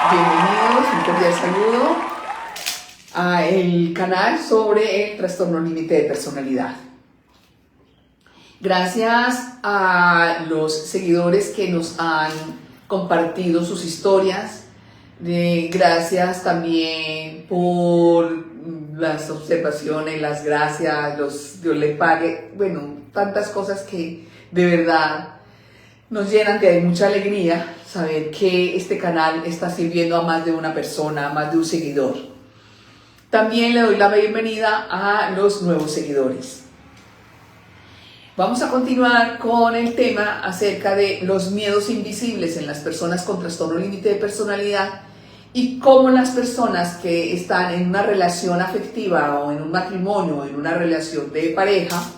Bienvenidos, un cordial saludo a el canal sobre el trastorno límite de personalidad. Gracias a los seguidores que nos han compartido sus historias, gracias también por las observaciones, las gracias, Dios le pague, bueno, tantas cosas que de verdad nos llenan de mucha alegría saber que este canal está sirviendo a más de una persona, a más de un seguidor. También le doy la bienvenida a los nuevos seguidores. Vamos a continuar con el tema acerca de los miedos invisibles en las personas con trastorno límite de personalidad y cómo las personas que están en una relación afectiva o en un matrimonio o en una relación de pareja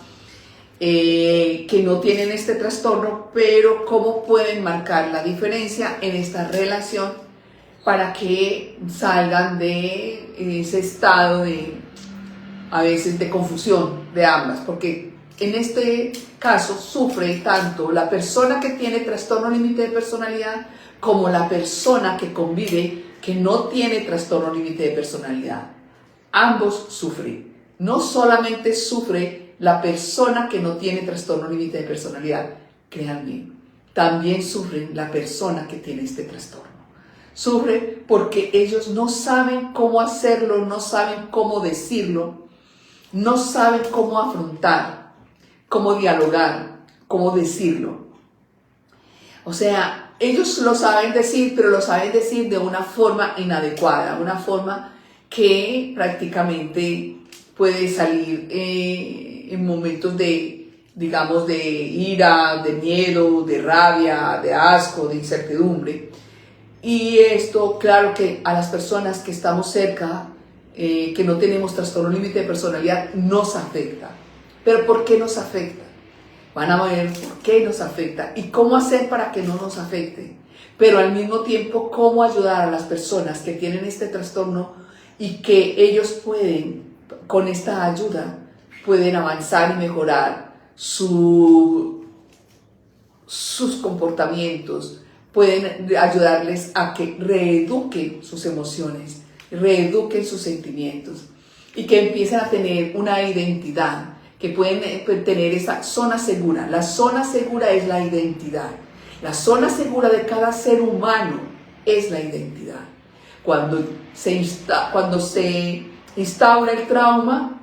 que no tienen este trastorno, pero cómo pueden marcar la diferencia en esta relación para que salgan de ese estado a veces de confusión de ambas, porque en este caso sufre tanto la persona que tiene trastorno límite de personalidad como la persona que convive que no tiene trastorno límite de personalidad. Ambos sufren. No solamente sufre la persona que no tiene trastorno límite de personalidad, créanme, también sufre la persona que tiene este trastorno. Sufre porque ellos no saben cómo hacerlo, no saben cómo decirlo, no saben cómo afrontar, cómo dialogar, cómo decirlo. O sea, ellos lo saben decir, pero lo saben decir de una forma inadecuada, una forma que prácticamente puede salir en momentos de, digamos, de ira, de miedo, de rabia, de asco, de incertidumbre. Y esto, claro que a las personas que estamos cerca, que no tenemos trastorno límite de personalidad, nos afecta. ¿Pero por qué nos afecta? Van a ver por qué nos afecta y cómo hacer para que no nos afecte. Pero al mismo tiempo, cómo ayudar a las personas que tienen este trastorno y que ellos pueden, con esta ayuda, pueden avanzar y mejorar sus comportamientos, pueden ayudarles a que reeduquen sus emociones, reeduquen sus sentimientos y que empiecen a tener una identidad, que pueden tener esa zona segura. La zona segura es la identidad. La zona segura de cada ser humano es la identidad. Cuando se instaura el trauma,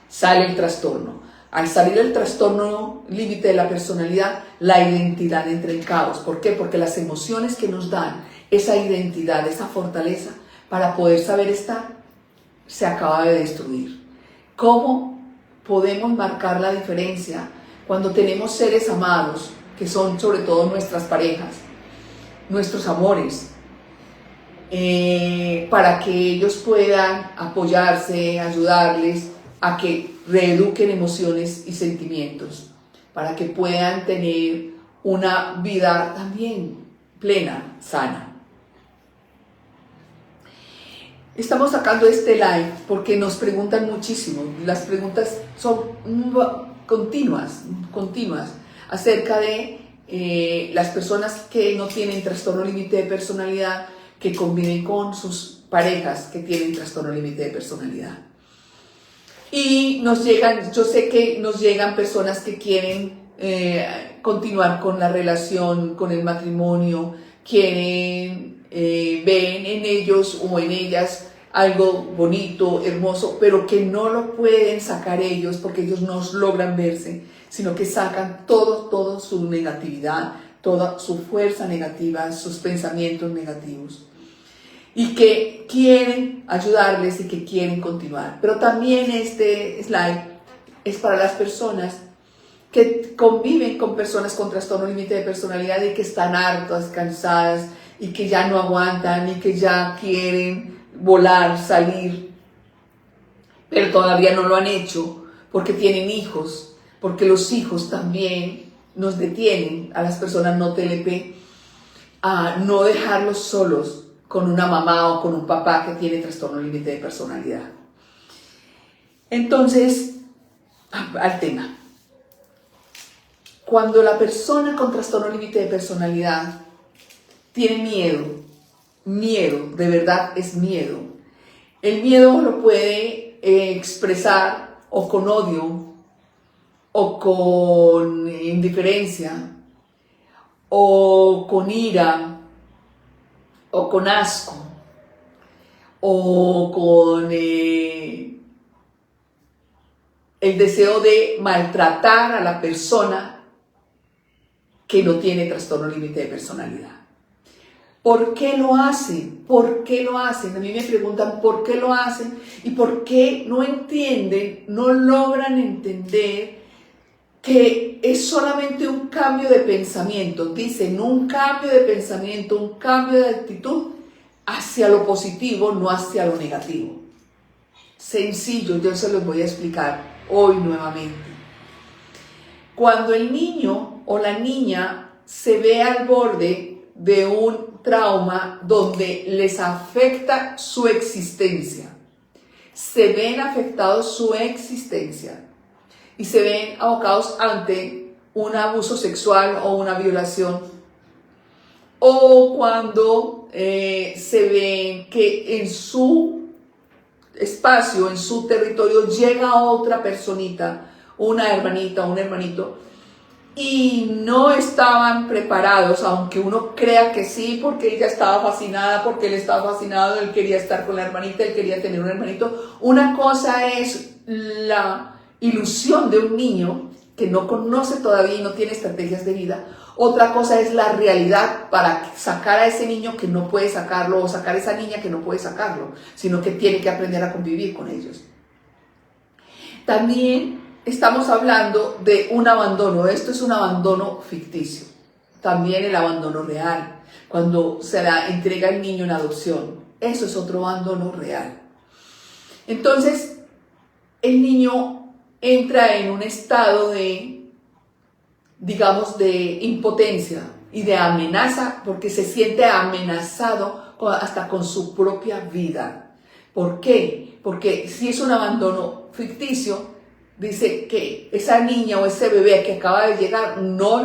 sale el trastorno. Al salir el trastorno límite de la personalidad, la identidad entra en caos. ¿Por qué? Porque las emociones que nos dan esa identidad, esa fortaleza para poder saber estar, se acaba de destruir. ¿Cómo podemos marcar la diferencia cuando tenemos seres amados, que son sobre todo nuestras parejas, nuestros amores, para que ellos puedan apoyarse, ayudarles a que reeduquen emociones y sentimientos, para que puedan tener una vida también plena, sana? Estamos sacando este live porque nos preguntan muchísimo. Las preguntas son continuas acerca de las personas que no tienen trastorno límite de personalidad, que conviven con sus parejas que tienen trastorno límite de personalidad. Y yo sé que nos llegan personas que quieren continuar con la relación, con el matrimonio, quieren, ven en ellos o en ellas algo bonito, hermoso, pero que no lo pueden sacar ellos porque ellos no logran verse, sino que sacan todo su negatividad, toda su fuerza negativa, sus pensamientos negativos, y que quieren ayudarles y que quieren continuar. Pero también este slide es para las personas que conviven con personas con trastorno límite de personalidad y que están hartas, cansadas y que ya no aguantan y que ya quieren volar, salir, pero todavía no lo han hecho porque tienen hijos, porque los hijos también nos detienen a las personas no TLP a no dejarlos solos con una mamá o con un papá que tiene trastorno límite de personalidad. Entonces, al tema. Cuando la persona con trastorno límite de personalidad tiene miedo miedo, de verdad es miedo. El miedo lo puede expresar o con odio, o con indiferencia, o con ira, o con asco, o con el deseo de maltratar a la persona que no tiene trastorno límite de personalidad. ¿Por qué lo hacen? ¿Por qué lo hacen? A mí me preguntan por qué lo hacen y por qué no entienden, no logran entender que es solamente un cambio de pensamiento. Dicen un cambio de pensamiento, un cambio de actitud hacia lo positivo, no hacia lo negativo. Sencillo, yo se los voy a explicar hoy nuevamente. Cuando el niño o la niña se ve al borde de un trauma donde les afecta su existencia, se ven afectados su existencia y se ven abocados ante un abuso sexual o una violación, o cuando se ven que en su espacio, en su territorio llega otra personita, una hermanita, un hermanito, y no estaban preparados, aunque uno crea que sí, porque ella estaba fascinada, porque él estaba fascinado, él quería estar con la hermanita, él quería tener un hermanito. Una cosa es la ilusión de un niño que no conoce todavía y no tiene estrategias de vida. Otra cosa es la realidad para sacar a ese niño que no puede sacarlo, o sacar a esa niña que no puede sacarlo, sino que tiene que aprender a convivir con ellos. También estamos hablando de un abandono. Esto es un abandono ficticio. También el abandono real, cuando se la entrega el niño en adopción. Eso es otro abandono real. Entonces, el niño entra en un estado de, digamos, de impotencia y de amenaza, porque se siente amenazado hasta con su propia vida. ¿Por qué? Porque si es un abandono ficticio, dice que esa niña o ese bebé que acaba de llegar no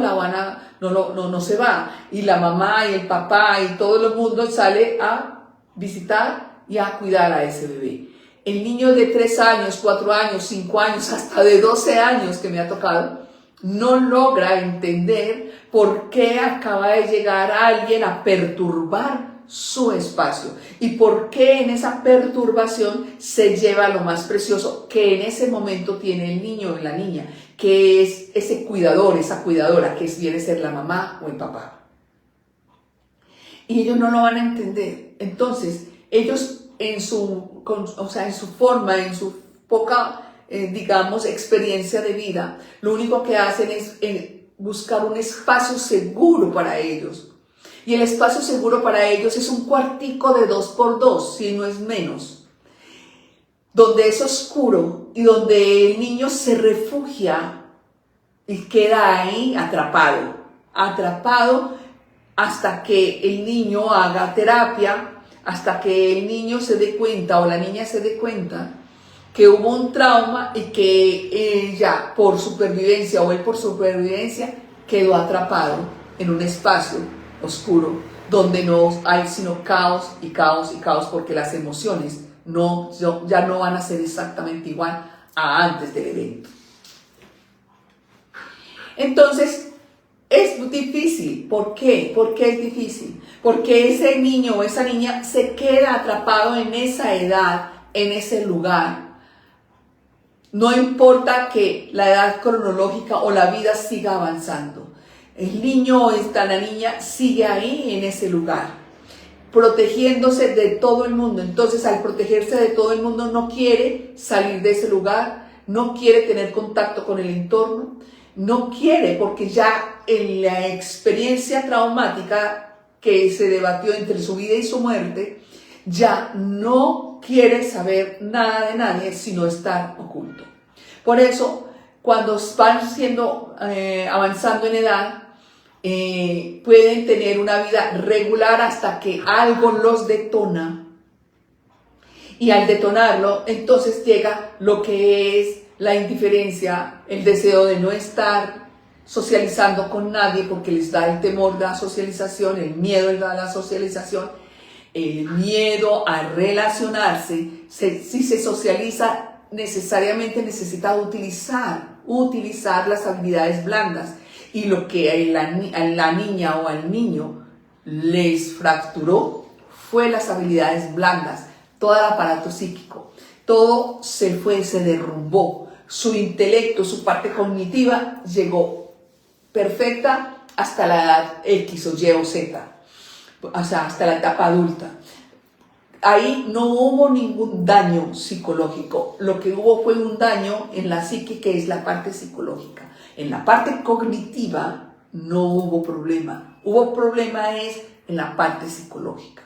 se va, y la mamá y el papá y todo el mundo sale a visitar y a cuidar a ese bebé. El niño de 3 años, 4 años, 5 años, hasta de 12 años que me ha tocado, no logra entender por qué acaba de llegar alguien a perturbar su espacio y por qué en esa perturbación se lleva lo más precioso que en ese momento tiene el niño o la niña, que es ese cuidador, esa cuidadora, que viene a ser la mamá o el papá. Y ellos no lo van a entender. Entonces, ellos en su forma, en su poca, digamos, experiencia de vida, lo único que hacen es buscar un espacio seguro para ellos. Y el espacio seguro para ellos es un cuartico de 2x2, si no es menos, donde es oscuro y donde el niño se refugia y queda ahí atrapado hasta que el niño haga terapia, hasta que el niño se dé cuenta o la niña se dé cuenta que hubo un trauma y que ella por supervivencia o él por supervivencia quedó atrapado en un espacio oscuro donde no hay sino caos y caos y caos, porque las emociones ya no van a ser exactamente igual a antes del evento. Entonces, es difícil. ¿Por qué? ¿Por qué es difícil? Porque ese niño o esa niña se queda atrapado en esa edad, en ese lugar. No importa que la edad cronológica o la vida siga avanzando. El niño o la niña sigue ahí en ese lugar, protegiéndose de todo el mundo. Entonces, al protegerse de todo el mundo, no quiere salir de ese lugar, no quiere tener contacto con el entorno, no quiere, porque ya en la experiencia traumática que se debatió entre su vida y su muerte, ya no quiere saber nada de nadie, sino estar oculto. Por eso, cuando van avanzando en edad, pueden tener una vida regular hasta que algo los detona, y al detonarlo entonces llega lo que es la indiferencia, el deseo de no estar socializando con nadie porque les da el temor de la socialización, el miedo de la socialización, el miedo a relacionarse, si se socializa, necesariamente necesita utilizar las habilidades blandas. Y lo que a la niña o al niño les fracturó fue las habilidades blandas, todo el aparato psíquico. Todo se derrumbó. Su intelecto, su parte cognitiva llegó perfecta hasta la edad X o Y o Z, o sea, hasta la etapa adulta. Ahí no hubo ningún daño psicológico, lo que hubo fue un daño en la psique, que es la parte psicológica. En la parte cognitiva no hubo problema, hubo problema es en la parte psicológica.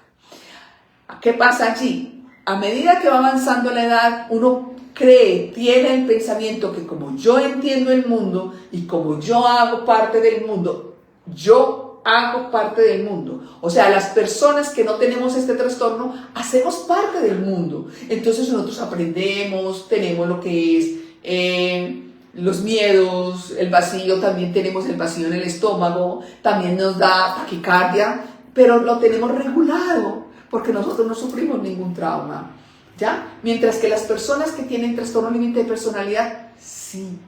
¿Qué pasa allí? A medida que va avanzando la edad, uno tiene el pensamiento que como yo entiendo el mundo y como yo hago parte del mundo, yo hago parte del mundo. O sea, las personas que no tenemos este trastorno, hacemos parte del mundo. Entonces nosotros aprendemos, tenemos lo que es los miedos, el vacío, también tenemos el vacío en el estómago, también nos da taquicardia, pero lo tenemos regulado porque nosotros no sufrimos ningún trauma, ¿ya? Mientras que las personas que tienen trastorno límite de personalidad, sí,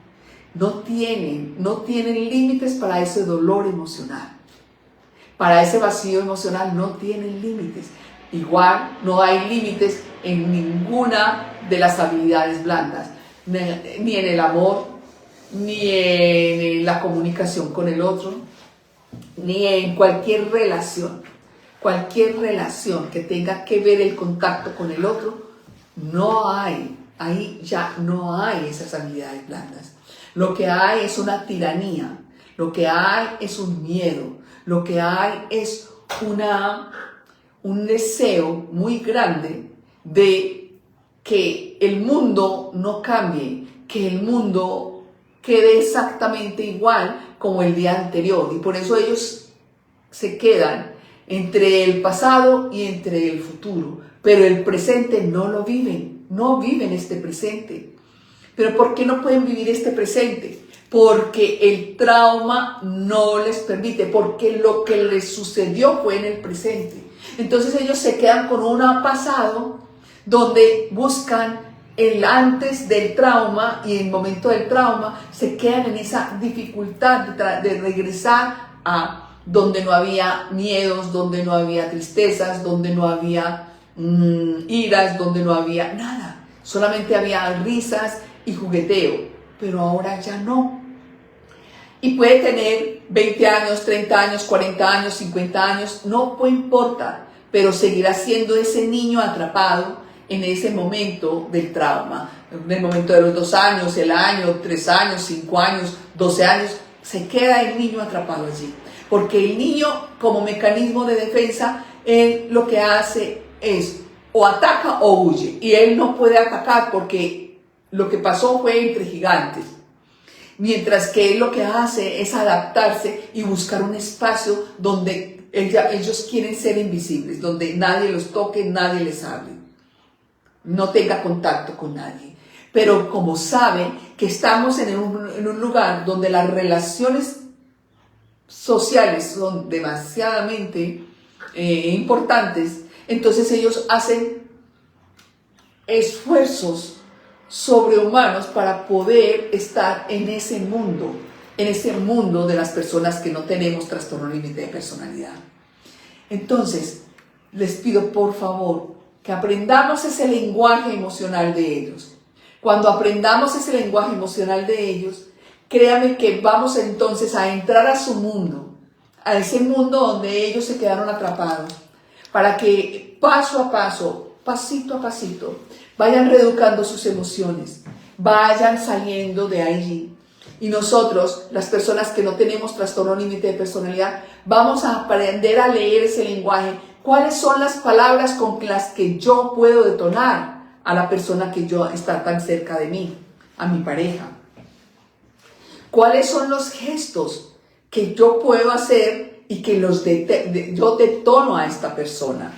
no tienen límites para ese dolor emocional. Para ese vacío emocional no tienen límites. Igual no hay límites en ninguna de las habilidades blandas, ni en el amor, ni en la comunicación con el otro, ni en cualquier relación que tenga que ver el contacto con el otro. No hay, ahí ya no hay esas habilidades blandas. Lo que hay es una tiranía, lo que hay es un miedo, lo que hay es un deseo muy grande de que el mundo no cambie, que el mundo quede exactamente igual como el día anterior. Y por eso ellos se quedan entre el pasado y entre el futuro. Pero el presente no lo viven, no viven este presente. ¿Pero por qué no pueden vivir este presente? Porque el trauma no les permite, porque lo que les sucedió fue en el presente. Entonces ellos se quedan con un pasado donde buscan el antes del trauma y en el momento del trauma se quedan en esa dificultad de regresar a donde no había miedos, donde no había tristezas, donde no había iras, donde no había nada. Solamente había risas y jugueteo, pero ahora ya no. Y puede tener 20 años, 30 años, 40 años, 50 años, no importa, pero seguirá siendo ese niño atrapado en ese momento del trauma, en el momento de los 2 años, el año, 3 años, 5 años, 12 años, se queda el niño atrapado allí. Porque el niño, como mecanismo de defensa, él lo que hace es o ataca o huye. Y él no puede atacar porque lo que pasó fue entre gigantes. Mientras que él lo que hace es adaptarse y buscar un espacio donde ellos quieren ser invisibles, donde nadie los toque, nadie les hable, no tenga contacto con nadie. Pero como saben que estamos en un lugar donde las relaciones sociales son demasiadamente importantes, entonces ellos hacen esfuerzos sobrehumanos para poder estar en ese mundo de las personas que no tenemos trastorno límite de personalidad. Entonces, les pido por favor que aprendamos ese lenguaje emocional de ellos. Cuando aprendamos ese lenguaje emocional de ellos, créanme que vamos entonces a entrar a su mundo, a ese mundo donde ellos se quedaron atrapados, para que paso a paso, pasito a pasito, vayan reeducando sus emociones, vayan saliendo de allí. Y nosotros, las personas que no tenemos trastorno límite de personalidad, vamos a aprender a leer ese lenguaje. ¿Cuáles son las palabras con las que yo puedo detonar a la persona que está tan cerca de mí, a mi pareja? ¿Cuáles son los gestos que yo puedo hacer y que yo detono a esta persona?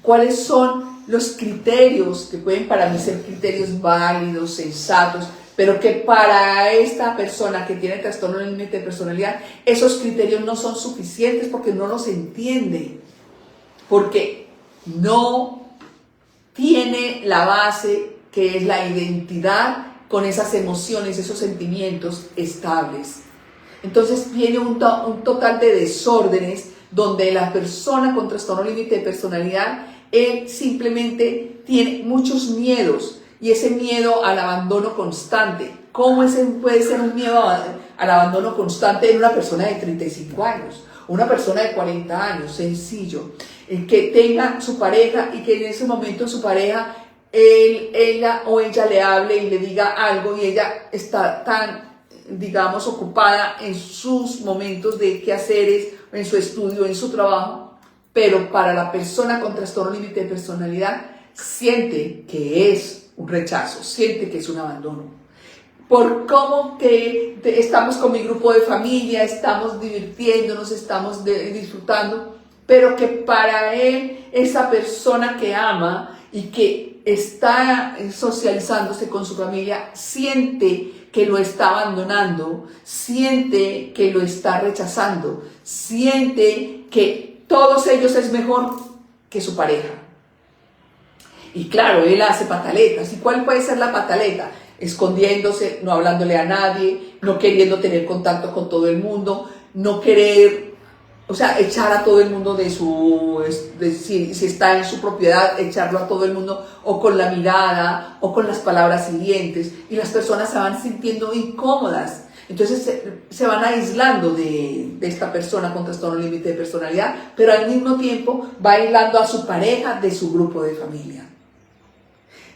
¿Cuáles son los criterios que pueden para mí ser criterios válidos, sensatos, pero que para esta persona que tiene trastorno límite de personalidad, esos criterios no son suficientes porque no los entiende? Porque no tiene la base que es la identidad con esas emociones, esos sentimientos estables. Entonces viene un total de desórdenes donde la persona con trastorno límite de personalidad, él simplemente tiene muchos miedos y ese miedo al abandono constante. ¿Cómo puede ser un miedo al abandono constante en una persona de 35 años? Una persona de 40 años, sencillo, que tenga su pareja y que en ese momento su pareja, ella le hable y le diga algo y ella está tan, digamos, ocupada en sus momentos de quehaceres, en su estudio, en su trabajo, pero para la persona con trastorno límite de personalidad siente que es un rechazo, siente que es un abandono. Por cómo que estamos con mi grupo de familia, estamos divirtiéndonos, estamos disfrutando, pero que para él, esa persona que ama y que está socializándose con su familia, siente que lo está abandonando, siente que lo está rechazando, siente que todos ellos es mejor que su pareja. Y claro, él hace pataletas. ¿Y cuál puede ser la pataleta? Escondiéndose, no hablándole a nadie, no queriendo tener contacto con todo el mundo, no querer, o sea, echar a todo el mundo si está en su propiedad, echarlo a todo el mundo, o con la mirada, o con las palabras hirientes, y las personas se van sintiendo incómodas. Entonces se van aislando de esta persona con trastorno límite de personalidad, pero al mismo tiempo va aislando a su pareja de su grupo de familia.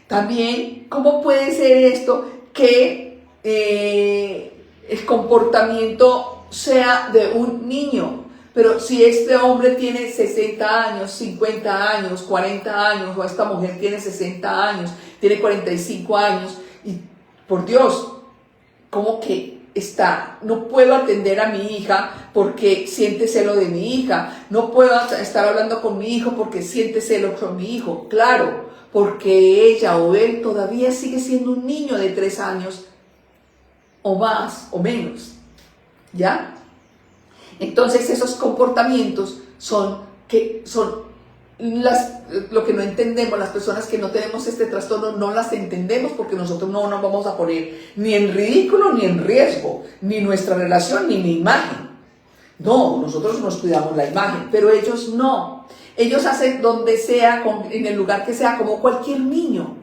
También, ¿cómo puede ser esto que el comportamiento sea de un niño? Pero si este hombre tiene 60 años, 50 años, 40 años, o esta mujer tiene 60 años, tiene 45 años, y por Dios, ¿cómo que no puedo atender a mi hija porque siente celo de mi hija? No puedo estar hablando con mi hijo porque siente celo con mi hijo. Claro, porque ella o él todavía sigue siendo un niño de 3 años o más o menos, ¿ya? Entonces esos comportamientos son lo que no entendemos. Las personas que no tenemos este trastorno no las entendemos porque nosotros no nos vamos a poner ni en ridículo ni en riesgo, ni nuestra relación ni mi imagen. No, nosotros nos cuidamos la imagen, pero ellos no. Ellos hacen donde sea, en el lugar que sea, como cualquier niño.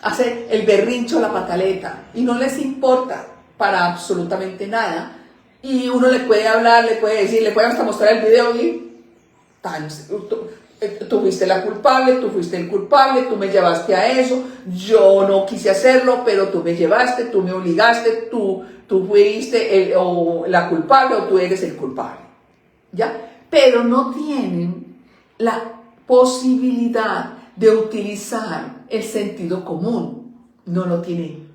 Hace el berrincho, la pataleta, y no les importa para absolutamente nada. Y uno le puede hablar, le puede decir, le puede hasta mostrar el video y tú fuiste la culpable, tú fuiste el culpable, tú me llevaste a eso, yo no quise hacerlo, pero tú me llevaste, tú me obligaste, tú fuiste la culpable o tú eres el culpable, ¿ya? Pero no tienen la posibilidad de utilizar el sentido común, no lo tienen.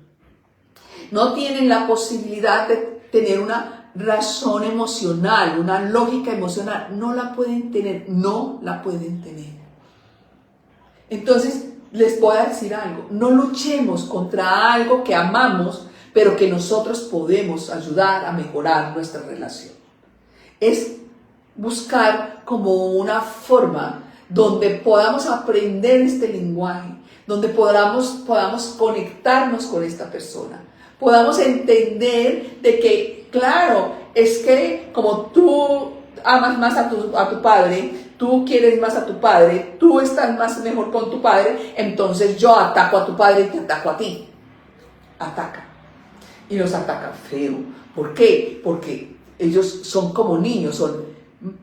No tienen la posibilidad de tener una razón emocional, una lógica emocional, no la pueden tener. Entonces, les voy a decir algo, no luchemos contra algo que amamos, pero que nosotros podemos ayudar a mejorar nuestra relación. Es buscar como una forma donde podamos aprender este lenguaje, donde podamos conectarnos con esta persona, podamos entender de que, claro, es que como tú amas más a tu padre, tú quieres más a tu padre, tú estás más mejor con tu padre, entonces yo ataco a tu padre y te ataco a ti. Ataca. Y los ataca feo. ¿Por qué? Porque ellos son como niños, son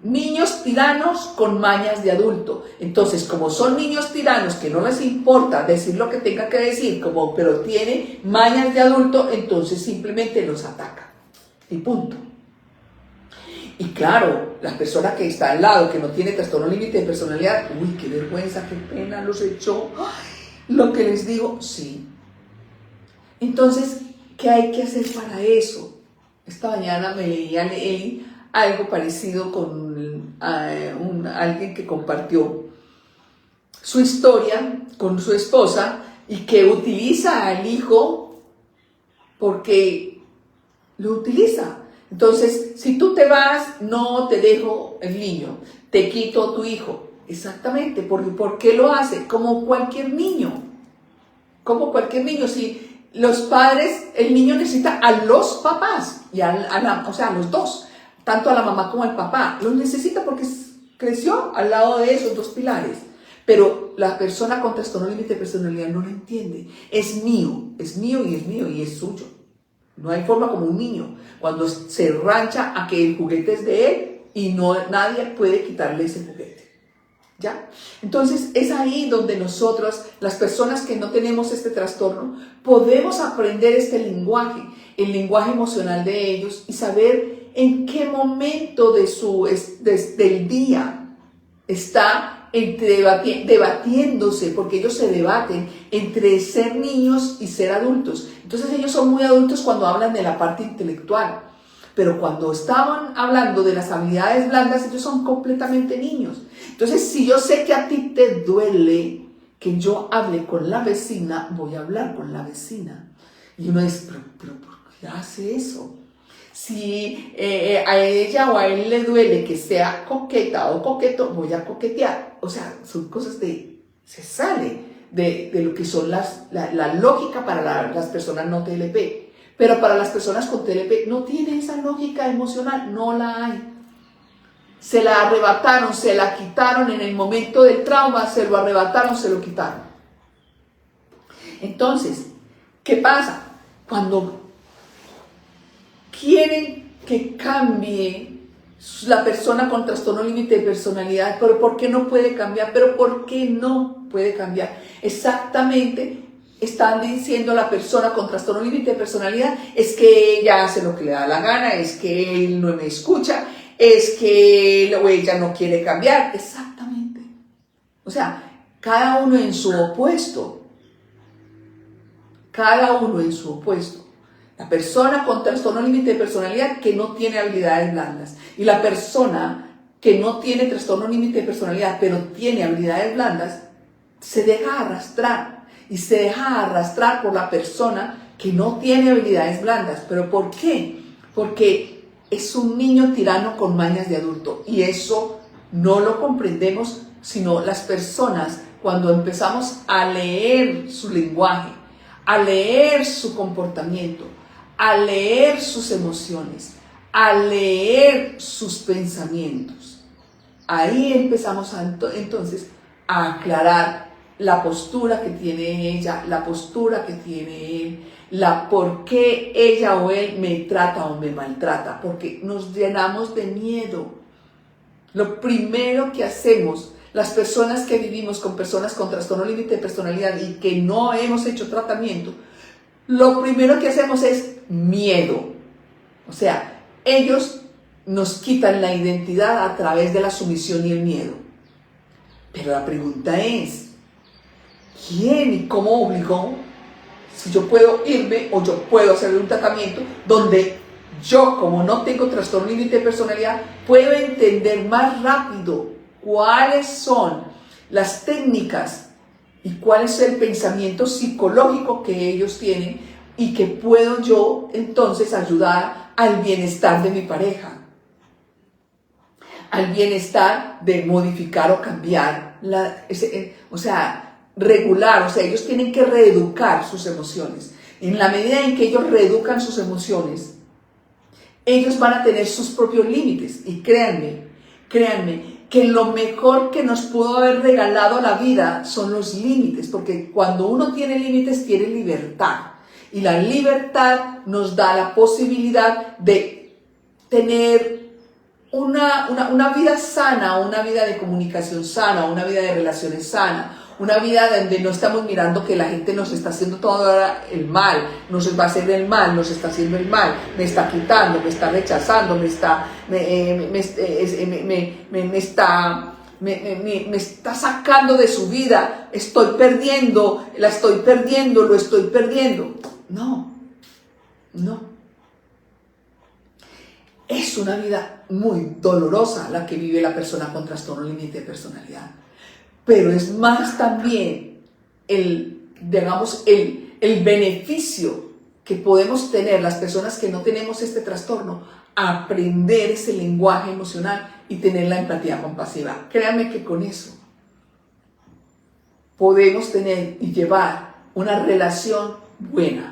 niños tiranos con mañas de adulto. Entonces, como son niños tiranos que no les importa decir lo que tenga que decir, pero tiene mañas de adulto, entonces simplemente los ataca. Y punto. Y claro, la persona que está al lado, que no tiene trastorno límite de personalidad, uy, qué vergüenza, qué pena, los echó. Lo que les digo, sí. Entonces, ¿qué hay que hacer para eso? Esta mañana me leí algo parecido con alguien que compartió su historia con su esposa y que utiliza al hijo porque lo utiliza. Entonces, si tú te vas, no te dejo el niño, te quito tu hijo. Exactamente. ¿Por qué lo hace? Como cualquier niño. Como cualquier niño. Si los padres, el niño necesita a los papás, y o sea, a los dos, tanto a la mamá como al papá. Los necesita porque creció al lado de esos dos pilares. Pero la persona con trastorno límite de personalidad no lo entiende. Es mío y es mío y es suyo. No hay forma como un niño, cuando se rancha a que el juguete es de él y nadie puede quitarle ese juguete. ¿Ya? Entonces es ahí donde nosotros, las personas que no tenemos este trastorno, podemos aprender este lenguaje, el lenguaje emocional de ellos, y saber en qué momento del día está debatiéndose, porque ellos se debaten entre ser niños y ser adultos. Entonces ellos son muy adultos cuando hablan de la parte intelectual, pero cuando estaban hablando de las habilidades blandas, ellos son completamente niños. Entonces, si yo sé que a ti te duele que yo hable con la vecina, voy a hablar con la vecina. Y uno dice, pero ¿por qué hace eso? Si a ella o a él le duele que sea coqueta o coqueto, voy a coquetear. O sea, son cosas se sale de lo que son la lógica para las personas no TLP. Pero para las personas con TLP no tiene esa lógica emocional, no la hay. Se la arrebataron, se la quitaron en el momento del trauma, se lo arrebataron, se lo quitaron. Entonces, ¿qué pasa? Cuando quieren que cambie la persona con trastorno límite de personalidad, pero ¿por qué no puede cambiar? ¿Pero por qué no puede cambiar? Exactamente, están diciendo la persona con trastorno límite de personalidad, es que ella hace lo que le da la gana, es que él no me escucha, es que él o ella no quiere cambiar. Exactamente. O sea, cada uno en su opuesto. Cada uno en su opuesto. La persona con trastorno límite de personalidad que no tiene habilidades blandas. Y la persona que no tiene trastorno límite de personalidad, pero tiene habilidades blandas, se deja arrastrar. Y se deja arrastrar por la persona que no tiene habilidades blandas. ¿Pero por qué? Porque es un niño tirano con mañas de adulto. Y eso no lo comprendemos, sino las personas cuando empezamos a leer su lenguaje, a leer su comportamiento, a leer sus emociones, a leer sus pensamientos. Ahí empezamos entonces a aclarar la postura que tiene ella, la postura que tiene él, por qué ella o él me trata o me maltrata, porque nos llenamos de miedo. Lo primero que hacemos, las personas que vivimos con personas con trastorno límite de personalidad y que no hemos hecho tratamiento, lo primero que hacemos es miedo. O sea, ellos nos quitan la identidad a través de la sumisión y el miedo. Pero la pregunta es, ¿quién y cómo obligó? Si yo puedo irme o yo puedo hacer un tratamiento donde yo, como no tengo trastorno límite de personalidad, puedo entender más rápido cuáles son las técnicas y cuál es el pensamiento psicológico que ellos tienen y que puedo yo entonces ayudar al bienestar de mi pareja, al bienestar de modificar o cambiar, regular, o sea, ellos tienen que reeducar sus emociones. En la medida en que ellos reeducan sus emociones, ellos van a tener sus propios límites. Y créanme, que lo mejor que nos pudo haber regalado la vida son los límites, porque cuando uno tiene límites, tiene libertad. Y la libertad nos da la posibilidad de tener una vida sana, una vida de comunicación sana, una vida de relaciones sana, una vida donde no estamos mirando que la gente nos está haciendo todo el mal, nos va a hacer el mal, nos está haciendo el mal, me está quitando, me está rechazando, me está sacando de su vida, estoy perdiendo, lo estoy perdiendo. No. Es una vida muy dolorosa la que vive la persona con trastorno límite de personalidad. Pero es más también el beneficio que podemos tener las personas que no tenemos este trastorno, aprender ese lenguaje emocional y tener la empatía compasiva. Créanme que con eso podemos tener y llevar una relación buena.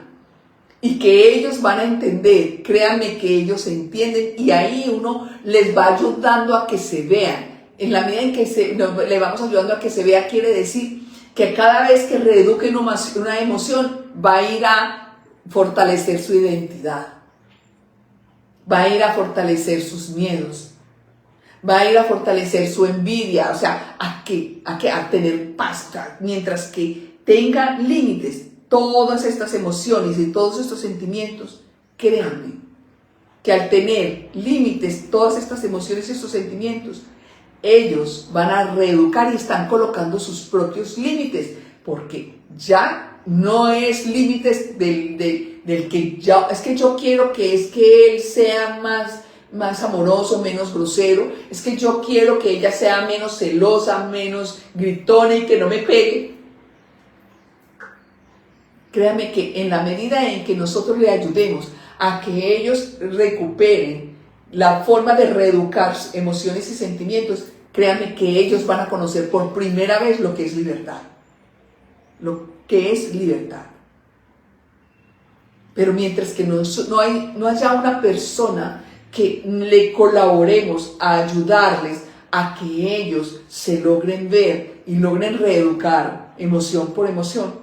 Y que ellos van a entender, créanme que ellos entienden, y ahí uno les va ayudando a que se vean. En la medida en que le vamos ayudando a que se vea, quiere decir que cada vez que reeduquen una emoción, va a ir a fortalecer su identidad, va a ir a fortalecer sus miedos, va a ir a fortalecer su envidia, o sea, a tener paz, mientras que tenga límites. Todas estas emociones y todos estos sentimientos, créanme, que al tener límites, todas estas emociones y estos sentimientos, ellos van a reeducar y están colocando sus propios límites, porque ya no es límites del que ya, es que yo quiero que él sea más amoroso, menos grosero, es que yo quiero que ella sea menos celosa, menos gritona y que no me pegue. Créanme que en la medida en que nosotros le ayudemos a que ellos recuperen la forma de reeducar emociones y sentimientos, créanme que ellos van a conocer por primera vez lo que es libertad. Lo que es libertad. Pero mientras que no haya una persona que le colaboremos a ayudarles a que ellos se logren ver y logren reeducar emoción por emoción,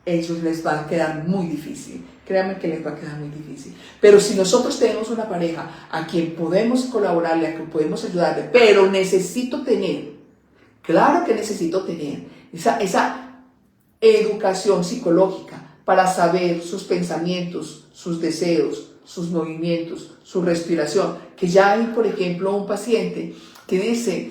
ellos les va a quedar muy difícil. Créanme que les va a quedar muy difícil. Pero si nosotros tenemos una pareja a quien podemos colaborarle, a quien podemos ayudarle, pero necesito tener, claro que necesito tener esa educación psicológica para saber sus pensamientos, sus deseos, sus movimientos, su respiración. Que ya hay, por ejemplo, un paciente que dice: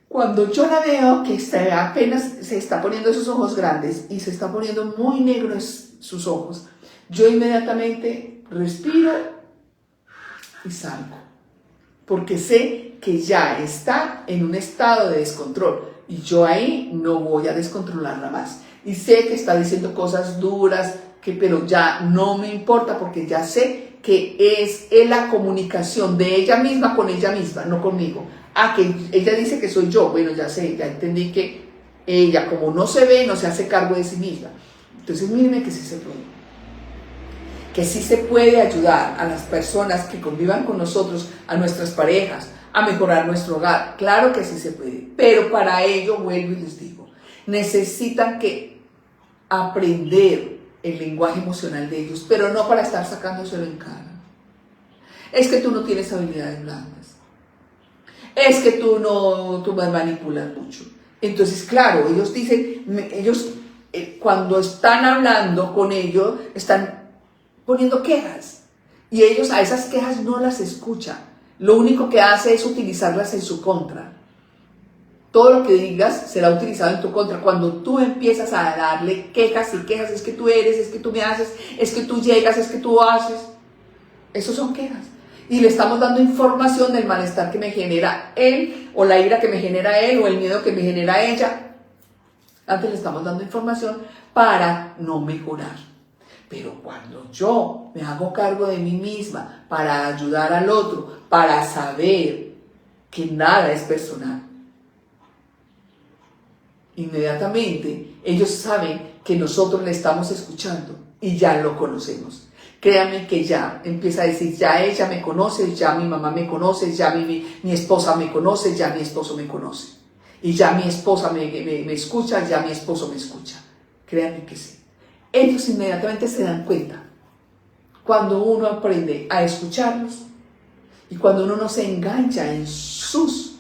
cuando yo la veo que apenas se está poniendo esos ojos grandes y se está poniendo muy negros sus ojos, yo inmediatamente respiro y salgo, porque sé que ya está en un estado de descontrol y yo ahí no voy a descontrolarla más. Y sé que está diciendo cosas duras, pero ya no me importa, porque ya sé que es la comunicación de ella misma con ella misma, no conmigo. Que ella dice que soy yo. Bueno, ya sé, ya entendí que ella, como no se ve, no se hace cargo de sí misma. Entonces, mírenme que sí se puede. Que sí se puede ayudar a las personas que convivan con nosotros, a nuestras parejas, a mejorar nuestro hogar. Claro que sí se puede. Pero para ello, vuelvo y les digo, necesitan que aprender el lenguaje emocional de ellos, pero no para estar sacándoselo en cara. Es que tú no tienes habilidades blandas. Es que tú me manipulas mucho. Entonces, claro, ellos dicen, cuando están hablando con ellos, están poniendo quejas. Y ellos a esas quejas no las escuchan. Lo único que hace es utilizarlas en su contra. Todo lo que digas será utilizado en tu contra. Cuando tú empiezas a darle quejas y quejas, es que tú eres, es que tú me haces, es que tú llegas, es que tú haces. Esos son quejas. Y le estamos dando información del malestar que me genera él, o la ira que me genera él, o el miedo que me genera ella. Antes le estamos dando información para no mejorar. Pero cuando yo me hago cargo de mí misma para ayudar al otro, para saber que nada es personal, inmediatamente ellos saben que nosotros le estamos escuchando y ya lo conocemos. Créanme que ya empieza a decir: ya ella me conoce, ya mi mamá me conoce, ya mi esposa me conoce, ya mi esposo me conoce. Y ya mi esposa me escucha, ya mi esposo me escucha. Créanme que sí. Ellos inmediatamente se dan cuenta cuando uno aprende a escucharlos y cuando uno no se engancha en sus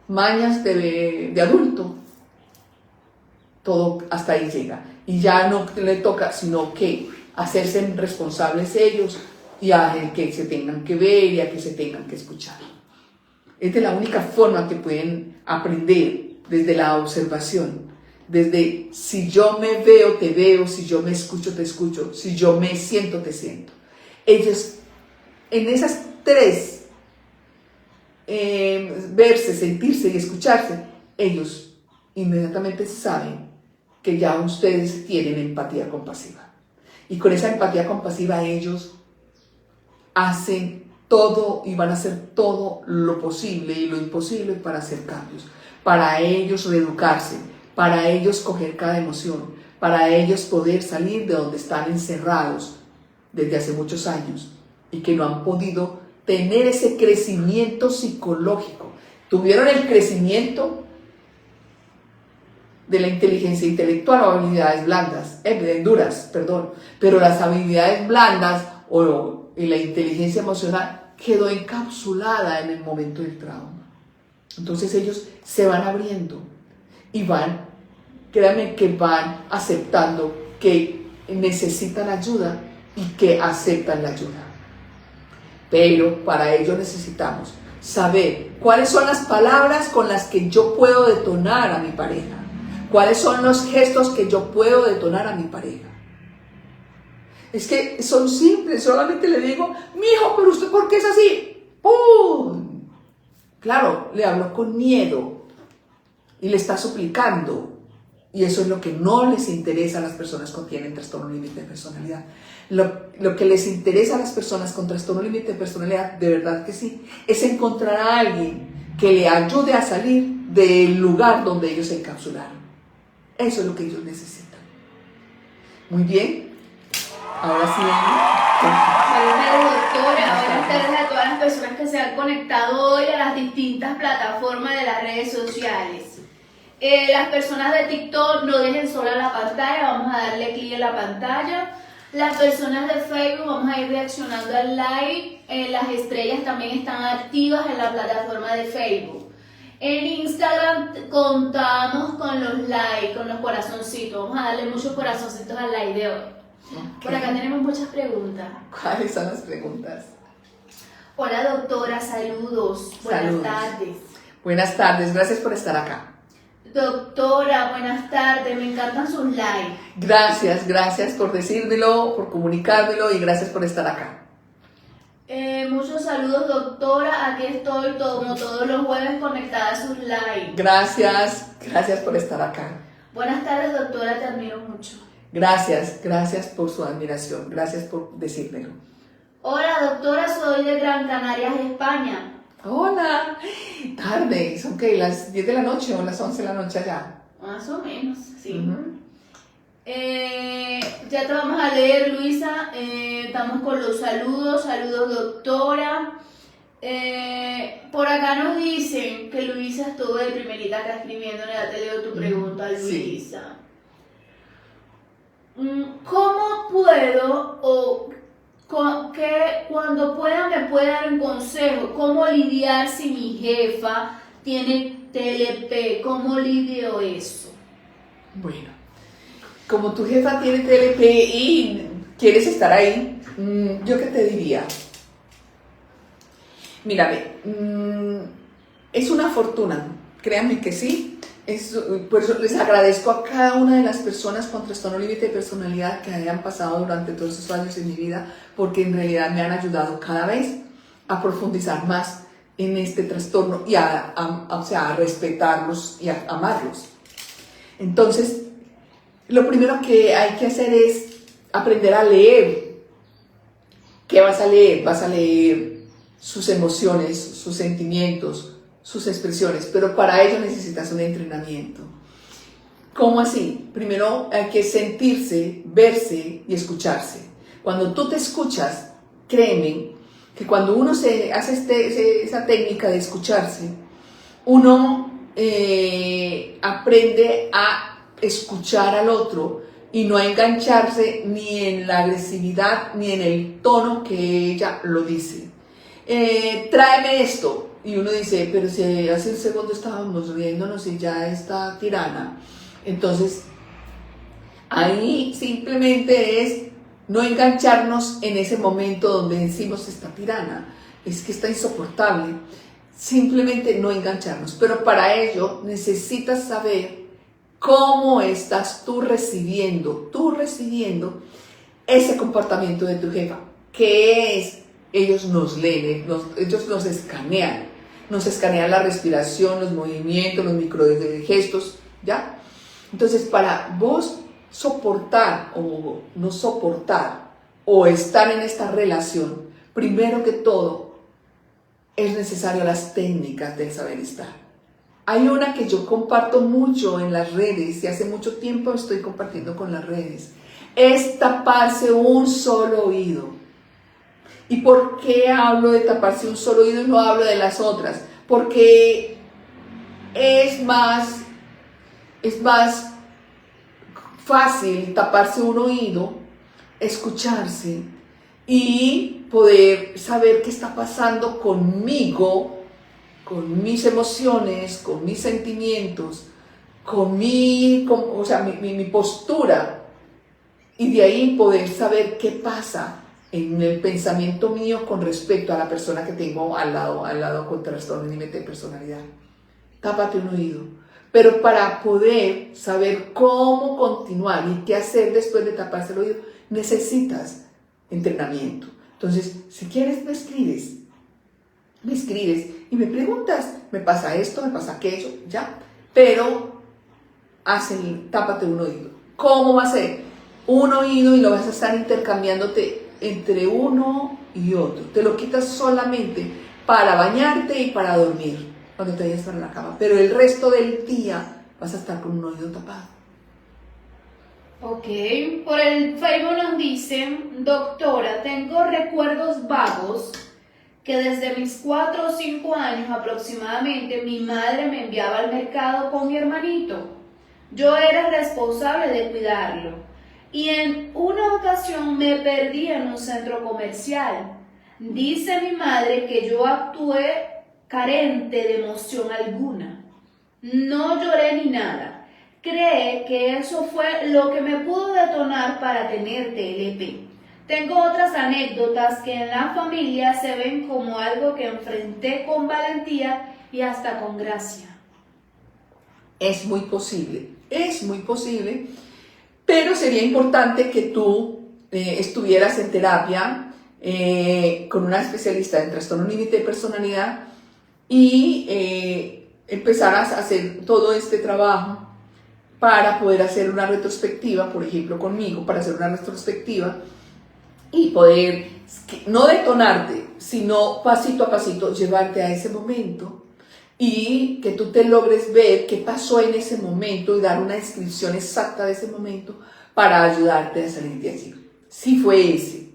mañas de adulto. Todo hasta ahí llega. Y ya no le toca sino que hacerse responsables ellos y a que se tengan que ver y a que se tengan que escuchar. Esta es la única forma que pueden aprender, desde la observación, desde si yo me veo, te veo, si yo me escucho, te escucho, si yo me siento, te siento. Ellos, en esas tres, verse, sentirse y escucharse, ellos inmediatamente saben que ya ustedes tienen empatía compasiva. Y con esa empatía compasiva ellos hacen todo y van a hacer todo lo posible y lo imposible para hacer cambios, para ellos reeducarse, para ellos coger cada emoción, para ellos poder salir de donde están encerrados desde hace muchos años y que no han podido tener ese crecimiento psicológico. Tuvieron el crecimiento de la inteligencia intelectual o habilidades blandas, duras, perdón, pero las habilidades blandas y la inteligencia emocional quedó encapsulada en el momento del trauma. Entonces ellos se van abriendo y créanme que van aceptando que necesitan ayuda y que aceptan la ayuda. Pero para ello necesitamos saber cuáles son las palabras con las que yo puedo detonar a mi pareja. ¿Cuáles son los gestos que yo puedo detonar a mi pareja? Es que son simples, solamente le digo, mijo, pero usted ¿por qué es así? ¡Pum! Claro, le hablo con miedo y le está suplicando. Y eso es lo que no les interesa a las personas que tienen trastorno límite de personalidad. Lo que les interesa a las personas con trastorno límite de personalidad, de verdad que sí, es encontrar a alguien que le ayude a salir del lugar donde ellos se encapsularon. Eso es lo que ellos necesitan. Muy bien. Ahora sí. Buenas tardes, doctora. Buenas tardes a todas las personas que se han conectado hoy a las distintas plataformas de las redes sociales. Las personas de TikTok no dejen sola la pantalla, vamos a darle clic en la pantalla. Las personas de Facebook vamos a ir reaccionando al live. Las estrellas también están activas en la plataforma de Facebook. En Instagram contamos con los likes, con los corazoncitos. Vamos a darle muchos corazoncitos al live de hoy. Okay. Por acá tenemos muchas preguntas. ¿Cuáles son las preguntas? Hola doctora, saludos. Buenas tardes. Buenas tardes, gracias por estar acá. Doctora, buenas tardes, me encantan sus likes. Gracias por decírmelo, por comunicármelo y gracias por estar acá. Muchos saludos, doctora. Aquí estoy como todos los jueves conectada a sus lives. Gracias por estar acá. Buenas tardes, doctora, te admiro mucho. Gracias por su admiración, gracias por decírmelo. Hola, doctora, soy de Gran Canarias, España. Hola, tarde, ¿son qué? ¿Las 10 de la noche o las 11 de la noche allá? Más o menos, sí. Ya te vamos a leer, Luisa. Estamos con los saludos. Saludos, doctora. Por acá nos dicen que Luisa estuvo de primerita acá escribiéndole. Ya te leo tu pregunta, Luisa. Sí. ¿Cómo puedo que cuando pueda me pueda dar un consejo? ¿Cómo lidiar si mi jefa tiene TLP? ¿Cómo lidio eso? Bueno, como tu jefa tiene TLP y quieres estar ahí, ¿yo qué te diría? Mírame, es una fortuna, créanme que sí. Por eso les agradezco a cada una de las personas con trastorno límite de personalidad que hayan pasado durante todos esos años en mi vida, porque en realidad me han ayudado cada vez a profundizar más en este trastorno y a respetarlos y a amarlos. Entonces, lo primero que hay que hacer es aprender a leer. ¿Qué vas a leer? Vas a leer sus emociones, sus sentimientos, sus expresiones, pero para ello necesitas un entrenamiento. ¿Cómo así? Primero hay que sentirse, verse y escucharse. Cuando tú te escuchas, créeme que cuando uno se hace esa técnica de escucharse, uno aprende a escuchar al otro y no a engancharse ni en la agresividad ni en el tono que ella lo dice. Tráeme esto. Y uno dice, pero si hace un segundo estábamos riéndonos y ya está tirana. Entonces, ahí simplemente es no engancharnos en ese momento donde decimos está tirana. Es que está insoportable. Simplemente no engancharnos. Pero para ello necesitas saber cómo estás tú recibiendo ese comportamiento de tu jefa. ¿Qué es? Ellos nos leen, ellos nos escanean. Nos escanean la respiración, los movimientos, los microgestos, ¿ya? Entonces, para vos soportar o no soportar o estar en esta relación, primero que todo, es necesario las técnicas del saber estar. Hay una que yo comparto mucho en las redes y hace mucho tiempo estoy compartiendo con las redes. Es taparse un solo oído. ¿Y por qué hablo de taparse un solo oído y no hablo de las otras? Porque es más fácil taparse un oído, escucharse y poder saber qué está pasando conmigo, con mis emociones, con mis sentimientos, mi postura, y de ahí poder saber qué pasa en el pensamiento mío con respecto a la persona que tengo al lado con trastorno límite de personalidad. Tápate un oído. Pero para poder saber cómo continuar y qué hacer después de taparse el oído, necesitas entrenamiento. Entonces, si quieres, me escribes y me preguntas, me pasa esto, me pasa aquello, ya. Pero tápate un oído. ¿Cómo va a ser? Un oído y lo vas a estar intercambiándote entre uno y otro. Te lo quitas solamente para bañarte y para dormir, cuando te vayas para la cama. Pero el resto del día vas a estar con un oído tapado. Ok, por el Facebook nos dicen: doctora, tengo recuerdos vagos que desde mis 4 o 5 años aproximadamente mi madre me enviaba al mercado con mi hermanito. Yo era responsable de cuidarlo y en una ocasión me perdí en un centro comercial. Dice mi madre que yo actué carente de emoción alguna. No lloré ni nada. Cree que eso fue lo que me pudo detonar para tener TLP. Tengo otras anécdotas que en la familia se ven como algo que enfrenté con valentía y hasta con gracia. Es muy posible, pero sería importante que tú estuvieras en terapia con una especialista en trastorno límite de personalidad y empezaras a hacer todo este trabajo para poder hacer una retrospectiva, por ejemplo conmigo, para hacer una retrospectiva y poder, no detonarte, sino pasito a pasito, llevarte a ese momento y que tú te logres ver qué pasó en ese momento y dar una descripción exacta de ese momento para ayudarte a salir de allí. Si fue ese,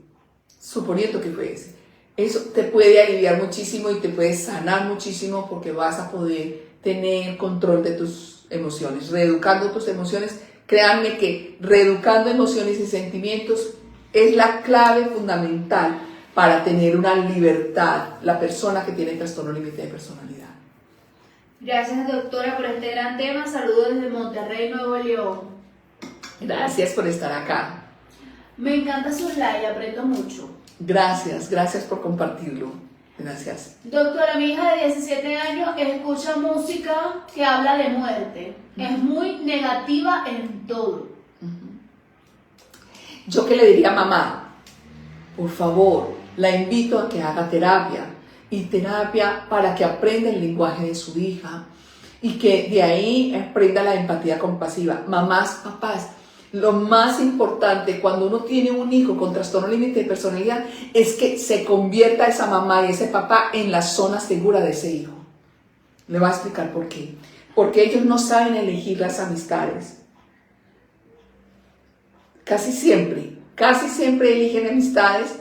suponiendo que fue ese, eso te puede aliviar muchísimo y te puede sanar muchísimo porque vas a poder tener control de tus emociones, reeducando tus emociones. Créanme que reeducando emociones y sentimientos es la clave fundamental para tener una libertad, la persona que tiene trastorno límite de personalidad. Gracias, doctora, por este gran tema. Saludos desde Monterrey, Nuevo León. Gracias por estar acá. Me encanta su slide, aprendo mucho. Gracias por compartirlo. Gracias. Doctora, mi hija de 17 años escucha música que habla de muerte. Es muy negativa en todo. Yo que le diría a mamá, por favor, la invito a que haga terapia. Y terapia para que aprenda el lenguaje de su hija y que de ahí aprenda la empatía compasiva. Mamás, papás, lo más importante cuando uno tiene un hijo con trastorno límite de personalidad es que se convierta esa mamá y ese papá en la zona segura de ese hijo. Le voy a explicar por qué. Porque ellos no saben elegir las amistades. Casi siempre eligen amistades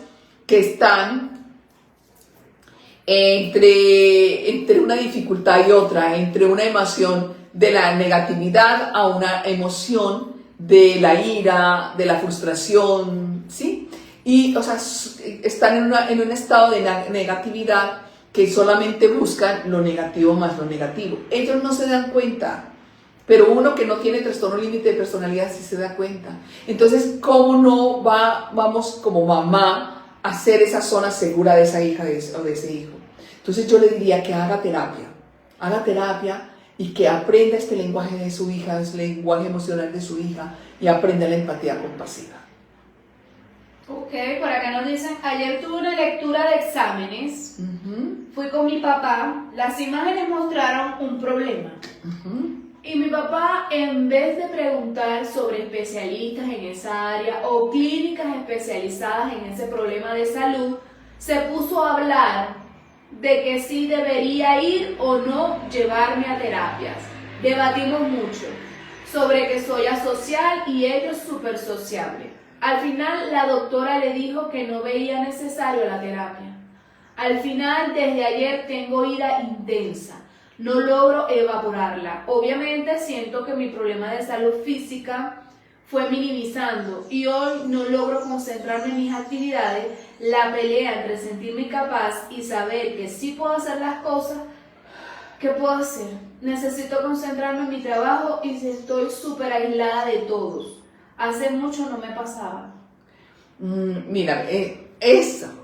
que están entre una dificultad y otra, entre una emoción de la negatividad a una emoción de la ira, de la frustración, ¿sí? Y, o sea, están en un estado de negatividad que solamente buscan lo negativo más lo negativo. Ellos no se dan cuenta, pero uno que no tiene trastorno límite de personalidad sí se da cuenta. Entonces, ¿cómo no vamos como mamá a hacer esa zona segura de esa hija o de ese hijo? Entonces yo le diría que haga terapia y que aprenda este lenguaje de su hija, este lenguaje emocional de su hija y aprenda la empatía compasiva. Ok, por acá nos dicen: ayer tuve una lectura de exámenes, fui con mi papá, las imágenes mostraron un problema. Y mi papá, en vez de preguntar sobre especialistas en esa área o clínicas especializadas en ese problema de salud, se puso a hablar de que sí debería ir o no llevarme a terapias. Debatimos mucho sobre que soy asocial y ellos súper sociable. Al final la doctora le dijo que no veía necesario la terapia. Al final, desde ayer tengo ira intensa. No logro evaporarla. Obviamente siento que mi problema de salud física fue minimizando y hoy no logro concentrarme en mis actividades. La pelea entre sentirme incapaz y saber que sí puedo hacer las cosas, ¿qué puedo hacer? Necesito concentrarme en mi trabajo y estoy súper aislada de todos. Hace mucho no me pasaba. Mira,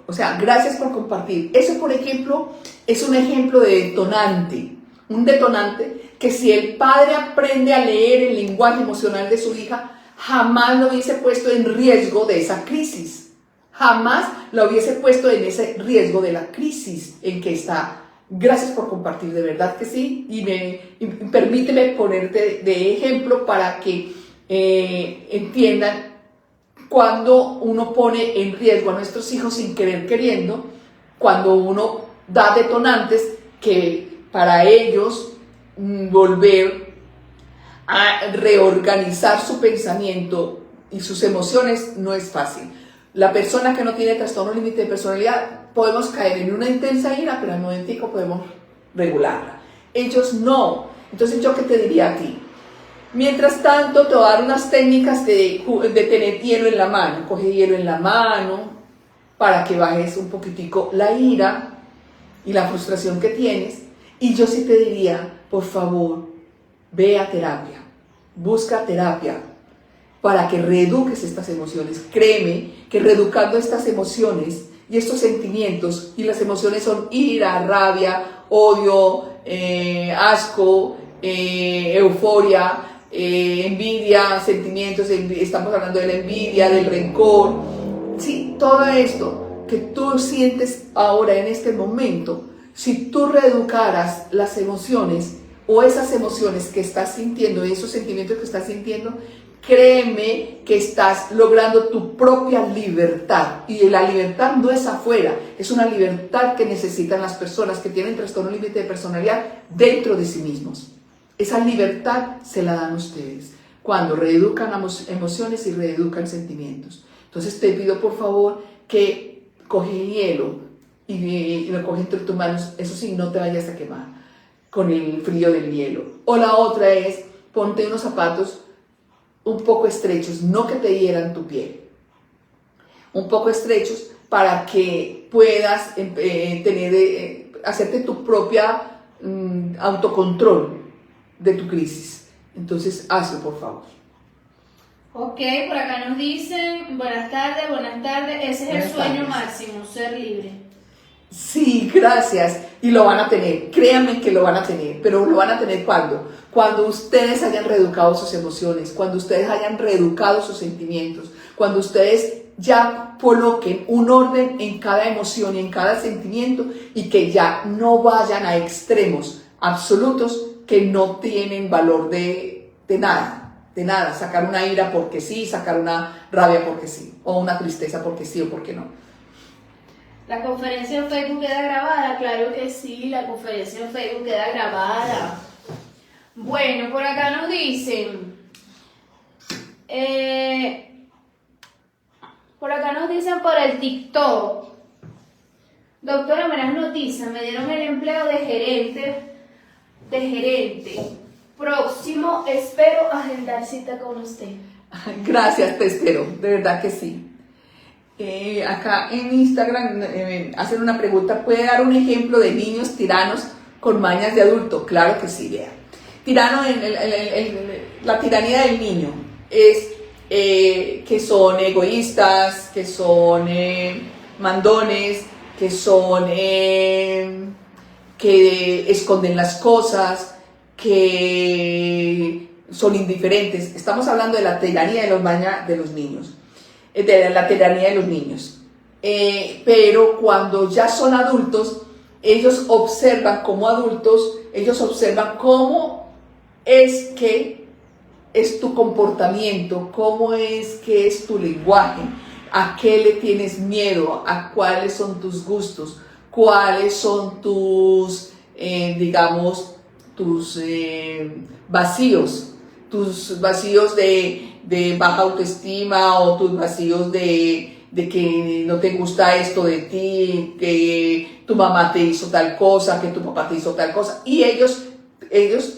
o sea, gracias por compartir. Eso, por ejemplo, es un ejemplo de detonante. Un detonante que si el padre aprende a leer el lenguaje emocional de su hija, jamás lo hubiese puesto en riesgo de esa crisis. Jamás lo hubiese puesto en ese riesgo de la crisis en que está. Gracias por compartir, de verdad que sí. Y permíteme ponerte de ejemplo para que entiendan cuando uno pone en riesgo a nuestros hijos sin querer queriendo, cuando uno da detonantes que para ellos volver a reorganizar su pensamiento y sus emociones no es fácil. La persona que no tiene trastorno límite de personalidad podemos caer en una intensa ira, pero al momentico podemos regularla. Ellos no. Entonces, ¿yo qué te diría a ti? Mientras tanto, te voy a dar unas técnicas de tener hielo en la mano. Coge hielo en la mano para que bajes un poquitico la ira y la frustración que tienes. Y yo sí te diría, por favor, ve a terapia. Busca terapia para que reeduques estas emociones. Créeme que reeducando estas emociones y estos sentimientos, y las emociones son ira, rabia, odio, asco, euforia, envidia, sentimientos, estamos hablando de la envidia, del rencor, sí, todo esto que tú sientes ahora en este momento, si tú reeducaras las emociones o esas emociones que estás sintiendo, esos sentimientos que estás sintiendo, créeme que estás logrando tu propia libertad. Y la libertad no es afuera, es una libertad que necesitan las personas que tienen trastorno límite de personalidad dentro de sí mismos. Esa libertad se la dan ustedes cuando reeducan emociones y reeducan sentimientos. Entonces te pido por favor que coge hielo y lo coge entre tus manos. Eso sí, no te vayas a quemar con el frío del hielo. O la otra es, ponte unos zapatos un poco estrechos, no que te hieran tu piel, un poco estrechos para que puedas hacerte tu propia autocontrol de tu crisis. Entonces, hazlo, por favor. Ok, por acá nos dicen, buenas tardes, ese es el sueño máximo, ser libre. Sí, gracias. Y lo van a tener, créanme que lo van a tener, pero lo van a tener ¿cuándo? Cuando ustedes hayan reeducado sus emociones, cuando ustedes hayan reeducado sus sentimientos, cuando ustedes ya coloquen un orden en cada emoción y en cada sentimiento y que ya no vayan a extremos absolutos que no tienen valor de nada, sacar una ira porque sí, sacar una rabia porque sí, o una tristeza porque sí o porque no. ¿La conferencia en Facebook queda grabada? Claro que sí, la conferencia en Facebook queda grabada. Bueno, por acá nos dicen, por el TikTok, doctora, buenas noticias, me dieron el empleo de gerente. Próximo, espero agendar cita con usted. Gracias, te espero, de verdad que sí. Acá en Instagram hacen una pregunta, ¿puede dar un ejemplo de niños tiranos con mañas de adulto? Claro que sí, vea. Tirano, la tiranía del niño es que son egoístas, que son mandones, que son que esconden las cosas, que son indiferentes. Estamos hablando de la tiranía de los niños, de la tiranía de los niños. Pero cuando ya son adultos, ellos observan como adultos, ellos observan cómo es que es tu comportamiento, cómo es que es tu lenguaje, a qué le tienes miedo, a cuáles son tus gustos, cuáles son tus, digamos, tus vacíos de baja autoestima, o tus vacíos de que no te gusta esto de ti, que tu mamá te hizo tal cosa, que tu papá te hizo tal cosa, y ellos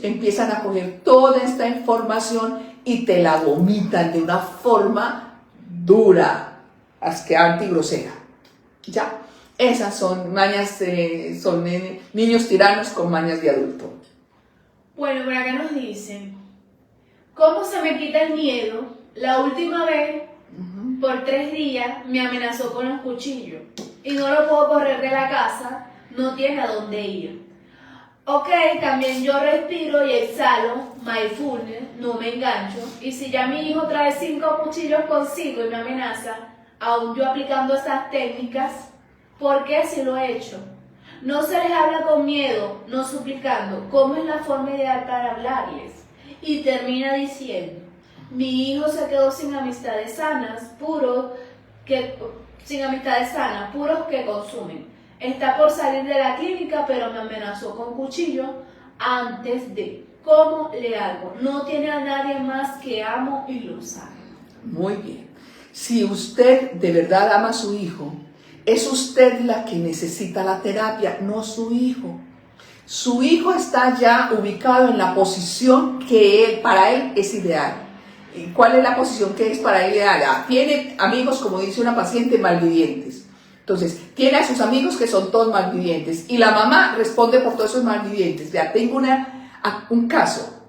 empiezan a coger toda esta información y te la vomitan de una forma dura, asqueante y grosera. Ya, esas son mañas, niños tiranos con mañas de adulto. Bueno, por acá nos dicen, ¿cómo se me quita el miedo? La última vez, por 3 días, me amenazó con los cuchillos y no lo puedo correr de la casa, no tiene a dónde ir. Ok, también yo respiro y exhalo, mindfulness, no me engancho, y si ya mi hijo trae 5 cuchillos consigo y me amenaza, aún yo aplicando esas técnicas, ¿por qué si lo he hecho? No se les habla con miedo, no suplicando, ¿cómo es la forma ideal para hablarles? Y termina diciendo, mi hijo se quedó sin amistades sanas, puros que consumen. Está por salir de la clínica, pero me amenazó con cuchillo antes de. ¿Cómo le hago? No tiene a nadie más que amo y lo sabe. Muy bien. Si usted de verdad ama a su hijo, es usted la que necesita la terapia, no su hijo. Su hijo está ya ubicado en la posición que para él es ideal. ¿Y cuál es la posición que es para él ideal? Tiene amigos, como dice una paciente, malvivientes. Entonces, tiene a sus amigos que son todos malvivientes, y la mamá responde por todos esos malvivientes. Ya tengo un caso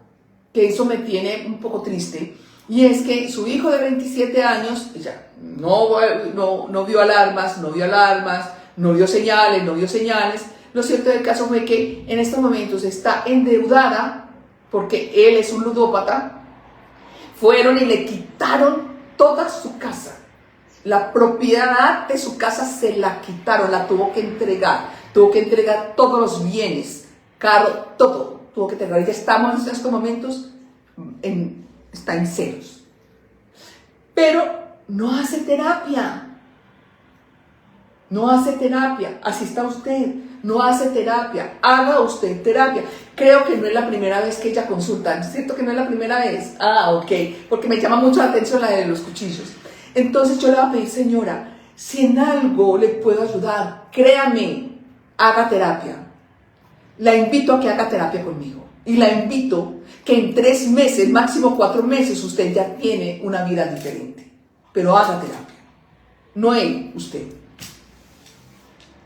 que eso me tiene un poco triste, y es que su hijo de 27 años ya no vio alarmas, no vio señales. Lo cierto del caso fue que en estos momentos está endeudada porque él es un ludópata. Fueron y le quitaron toda su casa. La propiedad de su casa se la quitaron, la tuvo que entregar todos los bienes, carro, todo, tuvo que entregar. Ya estamos en estos momentos, está en ceros. Pero no hace terapia, así está usted, no hace terapia, haga usted terapia. Creo que no es la primera vez que ella consulta, ¿es cierto que no es la primera vez? Ok, porque me llama mucho la atención la de los cuchillos. Entonces yo le voy a pedir, señora, si en algo le puedo ayudar, créame, haga terapia. La invito a que haga terapia conmigo. Y la invito que en 3 meses, máximo 4 meses, usted ya tiene una vida diferente. Pero haga terapia. No él, usted.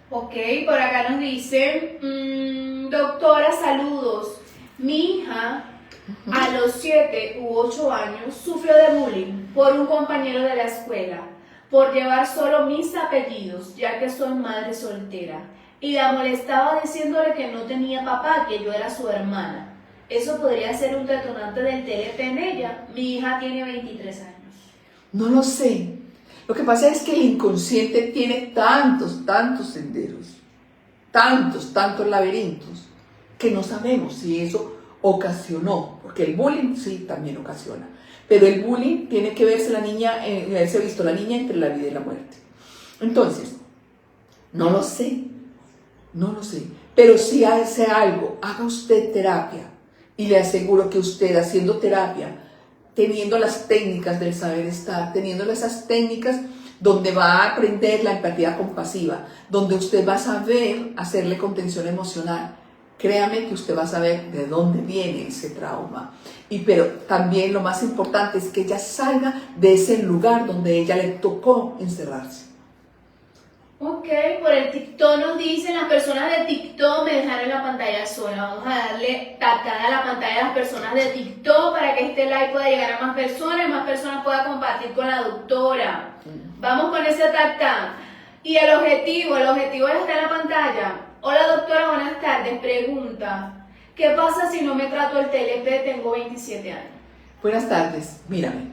Ok, por acá nos dicen, doctora, saludos. Mi hija a los 7 u 8 años sufrió de bullying por un compañero de la escuela por llevar solo mis apellidos, ya que soy madre soltera, y la molestaba diciéndole que no tenía papá, que yo era su hermana. ¿Eso podría ser un detonante del TLP en ella? Mi hija tiene 23 años. No lo sé. Lo que pasa es que el inconsciente tiene tantos senderos, tantos laberintos, que no sabemos si eso ocasionó, porque el bullying sí también ocasiona, pero el bullying tiene que verse haberse visto la niña entre la vida y la muerte. Entonces, no lo sé, pero si hace algo, haga usted terapia, y le aseguro que usted haciendo terapia, teniendo las técnicas del saber estar, teniendo esas técnicas donde va a aprender la empatía compasiva, donde usted va a saber hacerle contención emocional, créame que usted va a saber de dónde viene ese trauma. Pero también lo más importante es que ella salga de ese lugar donde ella le tocó encerrarse. Ok, por el TikTok nos dicen, las personas de TikTok me dejaron la pantalla sola. Vamos a darle tacada a la pantalla a las personas de TikTok para que este live pueda llegar a más personas puedan compartir con la doctora. Vamos con ese tacta. Y el objetivo ya está en la pantalla. Hola doctora, buenas tardes. Pregunta, ¿qué pasa si no me trato el TLP? Tengo 27 años. Buenas tardes, mírame.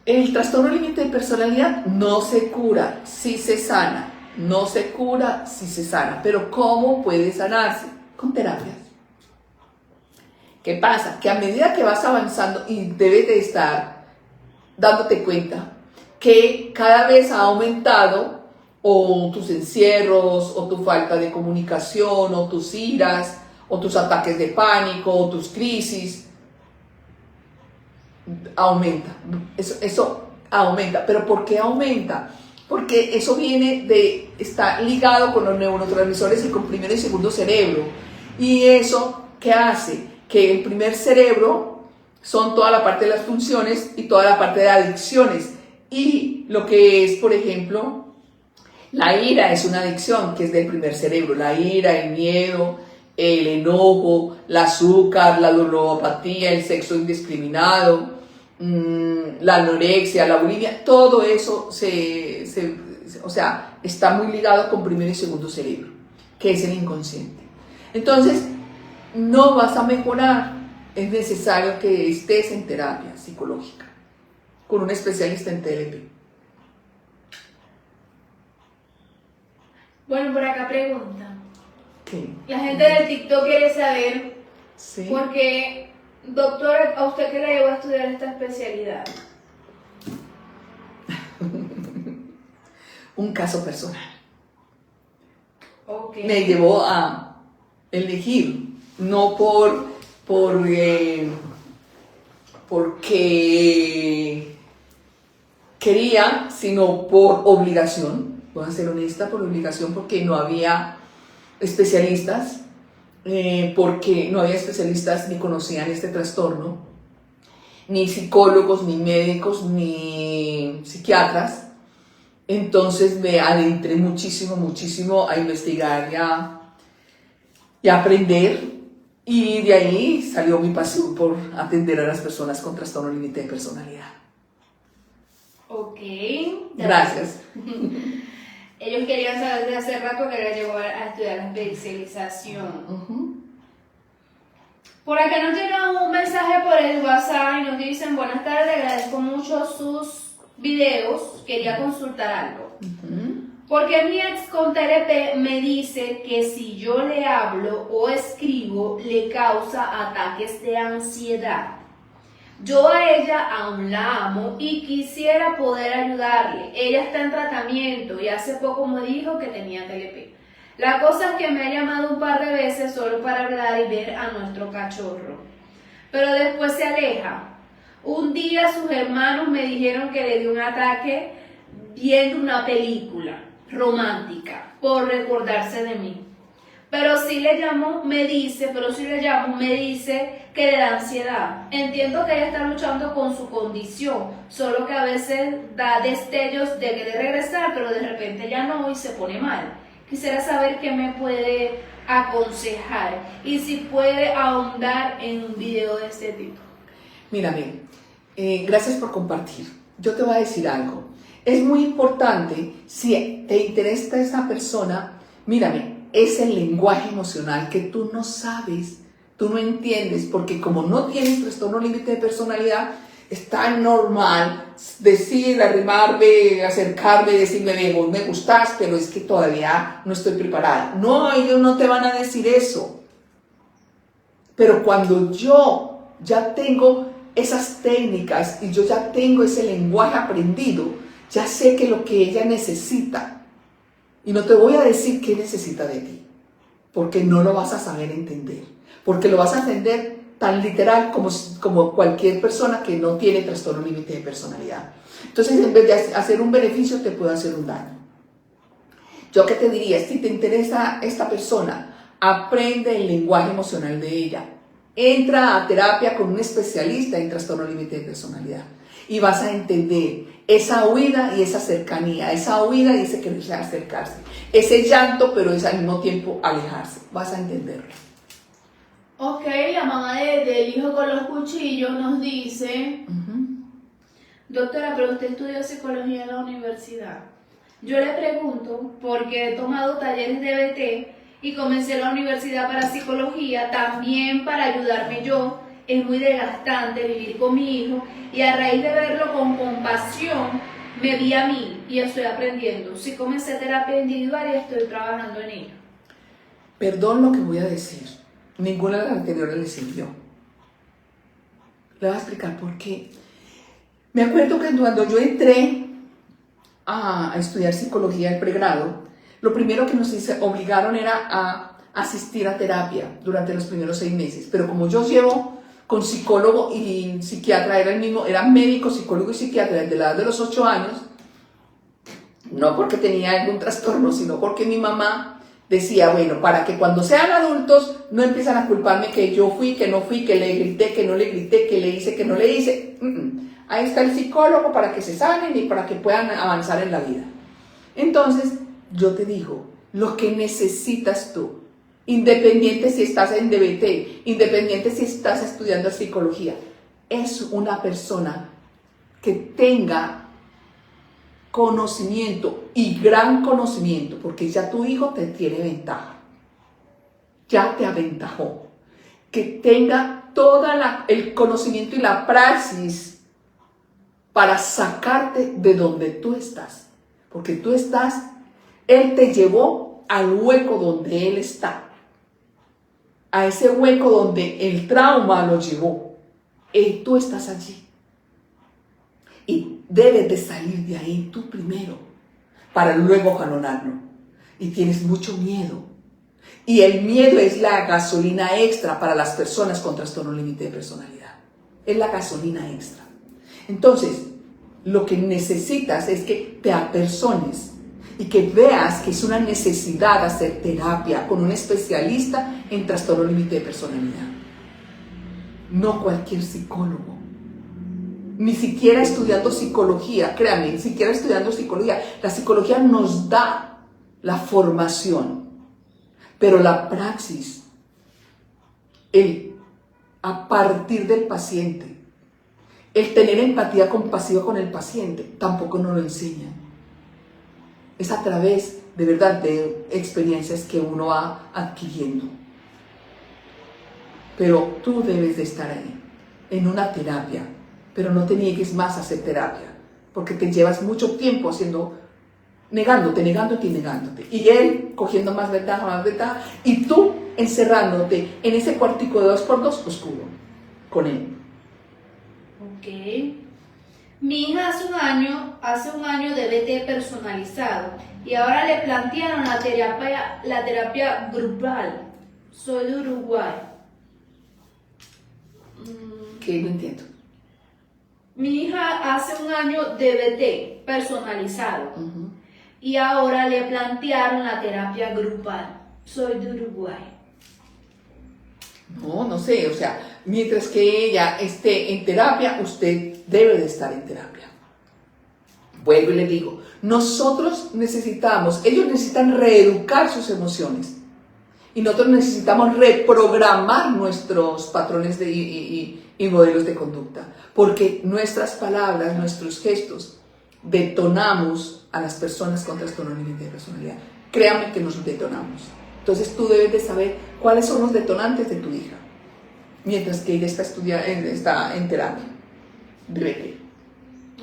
El trastorno límite de personalidad no se cura, sí se sana. No se cura, sí se sana. Pero ¿cómo puede sanarse? Con terapias. ¿Qué pasa? Que a medida que vas avanzando y debes de estar dándote cuenta que cada vez ha aumentado o tus encierros, o tu falta de comunicación, o tus iras, o tus ataques de pánico, o tus crisis, aumenta. Eso aumenta. ¿Pero por qué aumenta? Porque eso está ligado con los neurotransmisores y con primero y segundo cerebro. ¿Y eso qué hace? Que el primer cerebro son toda la parte de las funciones y toda la parte de adicciones. Y lo que es, por ejemplo, la ira es una adicción que es del primer cerebro. La ira, el miedo, el enojo, el azúcar, la dolopatía, el sexo indiscriminado, la anorexia, la bulimia, todo eso está muy ligado con primer y segundo cerebro, que es el inconsciente. Entonces, no vas a mejorar, es necesario que estés en terapia psicológica con un especialista en TLP. Bueno, por acá pregunta. ¿Qué? La gente del TikTok quiere saber ¿Sí? por qué, doctora, ¿a usted qué le llevó a estudiar esta especialidad? Un caso personal. Okay. Me llevó a elegir, no porque quería, sino por obligación. Voy a ser honesta, por obligación, porque no había especialistas, ni conocían este trastorno, ni psicólogos, ni médicos, ni psiquiatras. Entonces me adentré muchísimo a investigar y a aprender, y de ahí salió mi pasión por atender a las personas con trastorno límite de personalidad. Ok. Gracias. Ellos querían saber desde hace rato que le llegó a estudiar la especialización. Uh-huh. Por acá nos llega un mensaje por el WhatsApp y nos dicen: buenas tardes, agradezco mucho sus videos, quería consultar algo. Uh-huh. Porque mi ex con TLP me dice que si yo le hablo o escribo le causa ataques de ansiedad. Yo a ella aún la amo y quisiera poder ayudarle. Ella está en tratamiento y hace poco me dijo que tenía TLP. La cosa es que me ha llamado un par de veces solo para hablar y ver a nuestro cachorro. Pero después se aleja. Un día sus hermanos me dijeron que le dio un ataque viendo una película romántica por recordarse de mí. Pero si le llamo, me dice que le da ansiedad. Entiendo que ella está luchando con su condición, solo que a veces da destellos de querer regresar, pero de repente ya no y se pone mal. Quisiera saber qué me puede aconsejar y si puede ahondar en un video de este tipo. Mírame, gracias por compartir. Yo te voy a decir algo. Es muy importante, si te interesa esa persona, mírame, es el lenguaje emocional que tú no sabes, tú no entiendes, porque como no tienes trastorno límite de personalidad, es tan normal decir, arrimarme, acercarme, decirme, vos me gustás, pero es que todavía no estoy preparada. No, ellos no te van a decir eso. Pero cuando yo ya tengo esas técnicas y yo ya tengo ese lenguaje aprendido, ya sé que lo que ella necesita, y no te voy a decir qué necesita de ti, porque no lo vas a saber entender, porque lo vas a entender tan literal como cualquier persona que no tiene trastorno límite de personalidad. Entonces, en vez de hacer un beneficio, te puede hacer un daño. Yo qué te diría, si te interesa esta persona, aprende el lenguaje emocional de ella, entra a terapia con un especialista en trastorno límite de personalidad, y vas a entender esa huida y esa cercanía, esa huida y ese querer acercarse, ese llanto, pero es al mismo tiempo alejarse. Vas a entenderlo. Ok, la mamá del hijo con los cuchillos nos dice: doctora, pero usted estudió psicología en la universidad. Yo le pregunto porque he tomado talleres de BT y comencé la universidad para psicología, también para ayudarme yo. Es muy desgastante vivir con mi hijo y a raíz de verlo con compasión me vi a mí y estoy aprendiendo. Sí, comencé terapia individual y estoy trabajando en ello. Perdón lo que voy a decir, ninguna de las anteriores le sirvió. Le voy a explicar por qué. Me acuerdo que cuando yo entré a estudiar psicología de pregrado, lo primero que nos obligaron era a asistir a terapia durante los primeros 6 meses. Pero como yo llevo con psicólogo y psiquiatra, era el mismo, era médico, psicólogo y psiquiatra desde la edad de los 8 años, no porque tenía algún trastorno, sino porque mi mamá decía, bueno, para que cuando sean adultos no empiezan a culparme que yo fui, que no fui, que le grité, que no le grité, que le hice, que no le hice. Ahí está el psicólogo para que se sanen y para que puedan avanzar en la vida. Entonces, yo te digo, lo que necesitas tú, independiente si estás en DBT, independiente si estás estudiando psicología, es una persona que tenga conocimiento y gran conocimiento, porque ya tu hijo te tiene ventaja, ya te aventajó, que tenga todo el conocimiento y la praxis para sacarte de donde tú estás, porque tú estás, él te llevó al hueco donde él está, a ese hueco donde el trauma lo llevó, y tú estás allí. Y debes de salir de ahí tú primero, para luego jalonarlo. Y tienes mucho miedo. Y el miedo es la gasolina extra para las personas con trastorno límite de personalidad. Es la gasolina extra. Entonces, lo que necesitas es que te apersones y que veas que es una necesidad hacer terapia con un especialista en trastorno límite de personalidad. No cualquier psicólogo. Ni siquiera estudiando psicología, créanme, ni siquiera estudiando psicología. La psicología nos da la formación, pero la praxis, a partir del paciente, el tener empatía compasiva con el paciente, tampoco nos lo enseñan. Es a través, de verdad, de experiencias que uno va adquiriendo. Pero tú debes de estar ahí, en una terapia. Pero no te niegues más a hacer terapia, porque te llevas mucho tiempo negándote. Y él cogiendo más ventaja, y tú encerrándote en ese cuartico de 2x2 oscuro con él. Ok. Mi hija hace un año de DBT personalizado y ahora le plantearon la terapia grupal. Soy de Uruguay. Que no entiendo. Mi hija hace un año DBT personalizado y ahora le plantearon la terapia grupal. Soy de Uruguay. No sé, o sea, mientras que ella esté en terapia, usted debe de estar en terapia. Vuelvo y le digo, ellos necesitan reeducar sus emociones y nosotros necesitamos reprogramar nuestros patrones y modelos de conducta, porque nuestras palabras, nuestros gestos, detonamos a las personas con trastorno límite de personalidad. Créanme que nos detonamos. Entonces tú debes de saber cuáles son los detonantes de tu hija, mientras que ella está en terapia.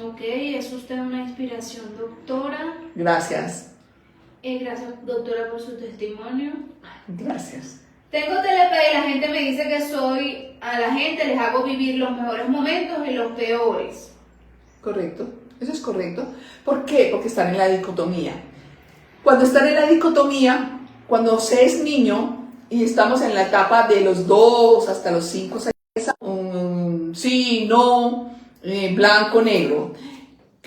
Ok, es usted una inspiración, doctora. Gracias. Gracias, doctora, por su testimonio. Gracias. Tengo TLP y la gente me dice que a la gente les hago vivir los mejores momentos y los peores. Correcto, eso es correcto. ¿Por qué? Porque están en la dicotomía. Cuando están en la dicotomía, cuando se es niño y estamos en la etapa de los 2 hasta los 5, 6, sí, no, blanco, negro.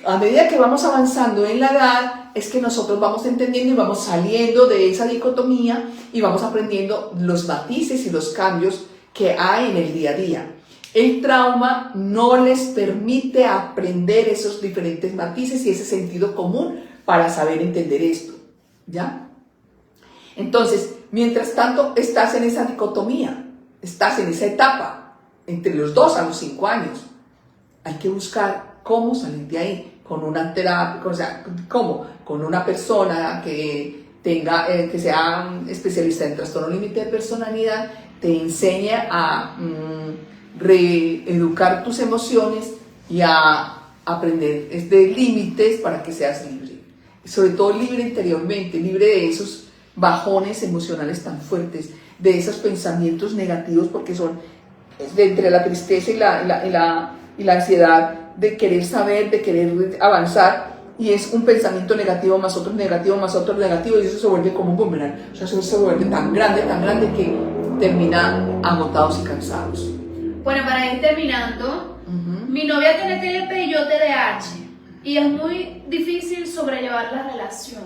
A medida que vamos avanzando en la edad, es que nosotros vamos entendiendo y vamos saliendo de esa dicotomía y vamos aprendiendo los matices y los cambios que hay en el día a día. El trauma no les permite aprender esos diferentes matices y ese sentido común para saber entender esto, ¿ya? Entonces, mientras tanto, estás en esa dicotomía, estás en esa etapa, entre los 2 a los 5 años. Hay que buscar cómo salir de ahí, con una terapia, o sea, ¿cómo? Con una persona que sea especialista en trastorno límite de personalidad, te enseña a reeducar tus emociones y a aprender de límites para que seas libre. Sobre todo libre interiormente, libre de esos bajones emocionales tan fuertes, de esos pensamientos negativos, porque son entre la tristeza y la ansiedad de querer saber, de querer avanzar, y es un pensamiento negativo más otro negativo más otro negativo, y eso se vuelve como un boomerang. O sea, eso se vuelve tan grande que terminan agotados y cansados. Bueno, para ir terminando, mi novia tiene TLP y yo TDAH, y es muy difícil sobrellevar la relación.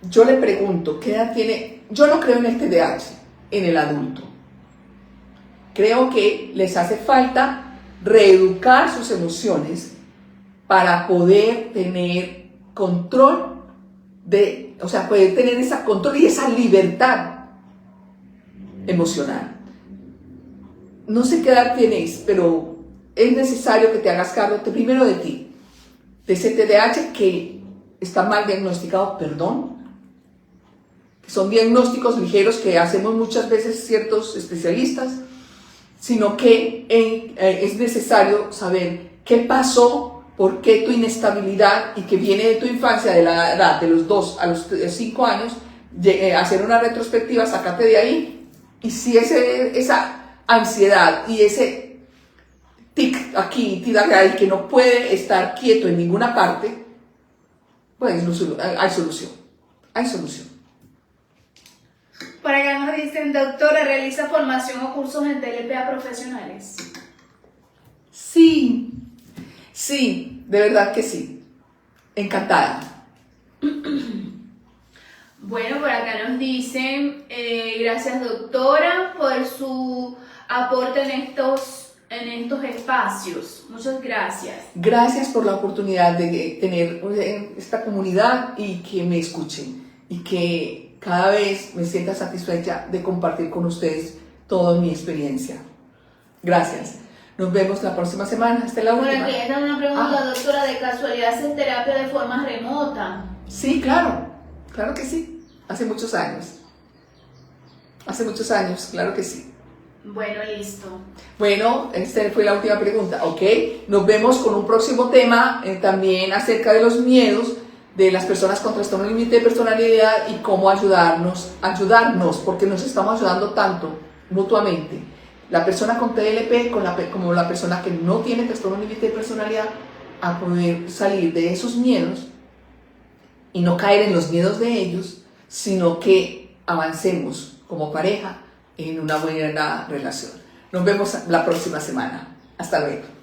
Yo le pregunto, ¿qué edad tiene? Yo no creo en el TDAH, en el adulto. Creo que les hace falta reeducar sus emociones para poder tener control o sea, poder tener ese control y esa libertad emocional. No sé qué edad tienes, pero es necesario que te hagas cargo primero de ti, de ese TDAH que está mal diagnosticado, perdón, que son diagnósticos ligeros que hacemos muchas veces ciertos especialistas, sino que es necesario saber qué pasó, por qué tu inestabilidad, y que viene de tu infancia, de la edad de los 2 a los 5 años, hacer una retrospectiva, sácate de ahí, y si esa ansiedad y ese tic aquí, tic acá, que no puede estar quieto en ninguna parte, pues hay solución, hay solución. Por acá nos dicen, doctora, ¿realiza formación o cursos en TLP a profesionales? Sí, sí, de verdad que sí. Encantada. Bueno, por acá nos dicen, gracias doctora por su aporte en estos espacios. Muchas gracias. Gracias por la oportunidad de tener esta comunidad y que me escuchen y que cada vez me sienta satisfecha de compartir con ustedes toda mi experiencia. Gracias. Nos vemos la próxima semana. Hasta la última. Bueno, aquí está una pregunta, doctora, ¿de casualidad hacen terapia de forma remota? Sí, claro. Claro que sí. Hace muchos años. Hace muchos años, claro que sí. Bueno, listo. Bueno, esta fue la última pregunta, ¿ok? Nos vemos con un próximo tema también acerca de los miedos de las personas con trastorno límite de personalidad y cómo ayudarnos, porque nos estamos ayudando tanto mutuamente. La persona con TLP como la persona que no tiene trastorno límite de personalidad, a poder salir de esos miedos y no caer en los miedos de ellos, sino que avancemos como pareja en una buena relación. Nos vemos la próxima semana. Hasta luego.